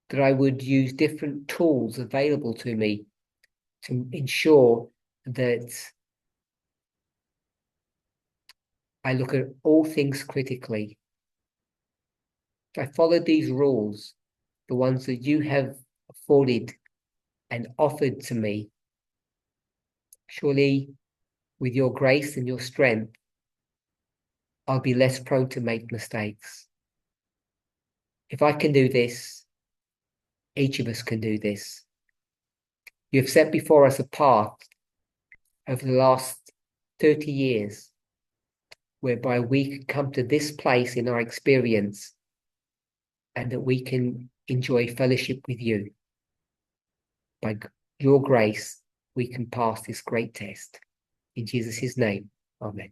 Speaker 1: that I would use different tools available to me to ensure that I look at all things critically. If I follow these rules, the ones that you have afforded and offered to me, surely with your grace and your strength, I'll be less prone to make mistakes. If I can do this, each of us can do this. You have set before us a path over the last 30 years whereby we can come to this place in our experience and that we can enjoy fellowship with you. By your grace, we can pass this great test. In Jesus' name, amen.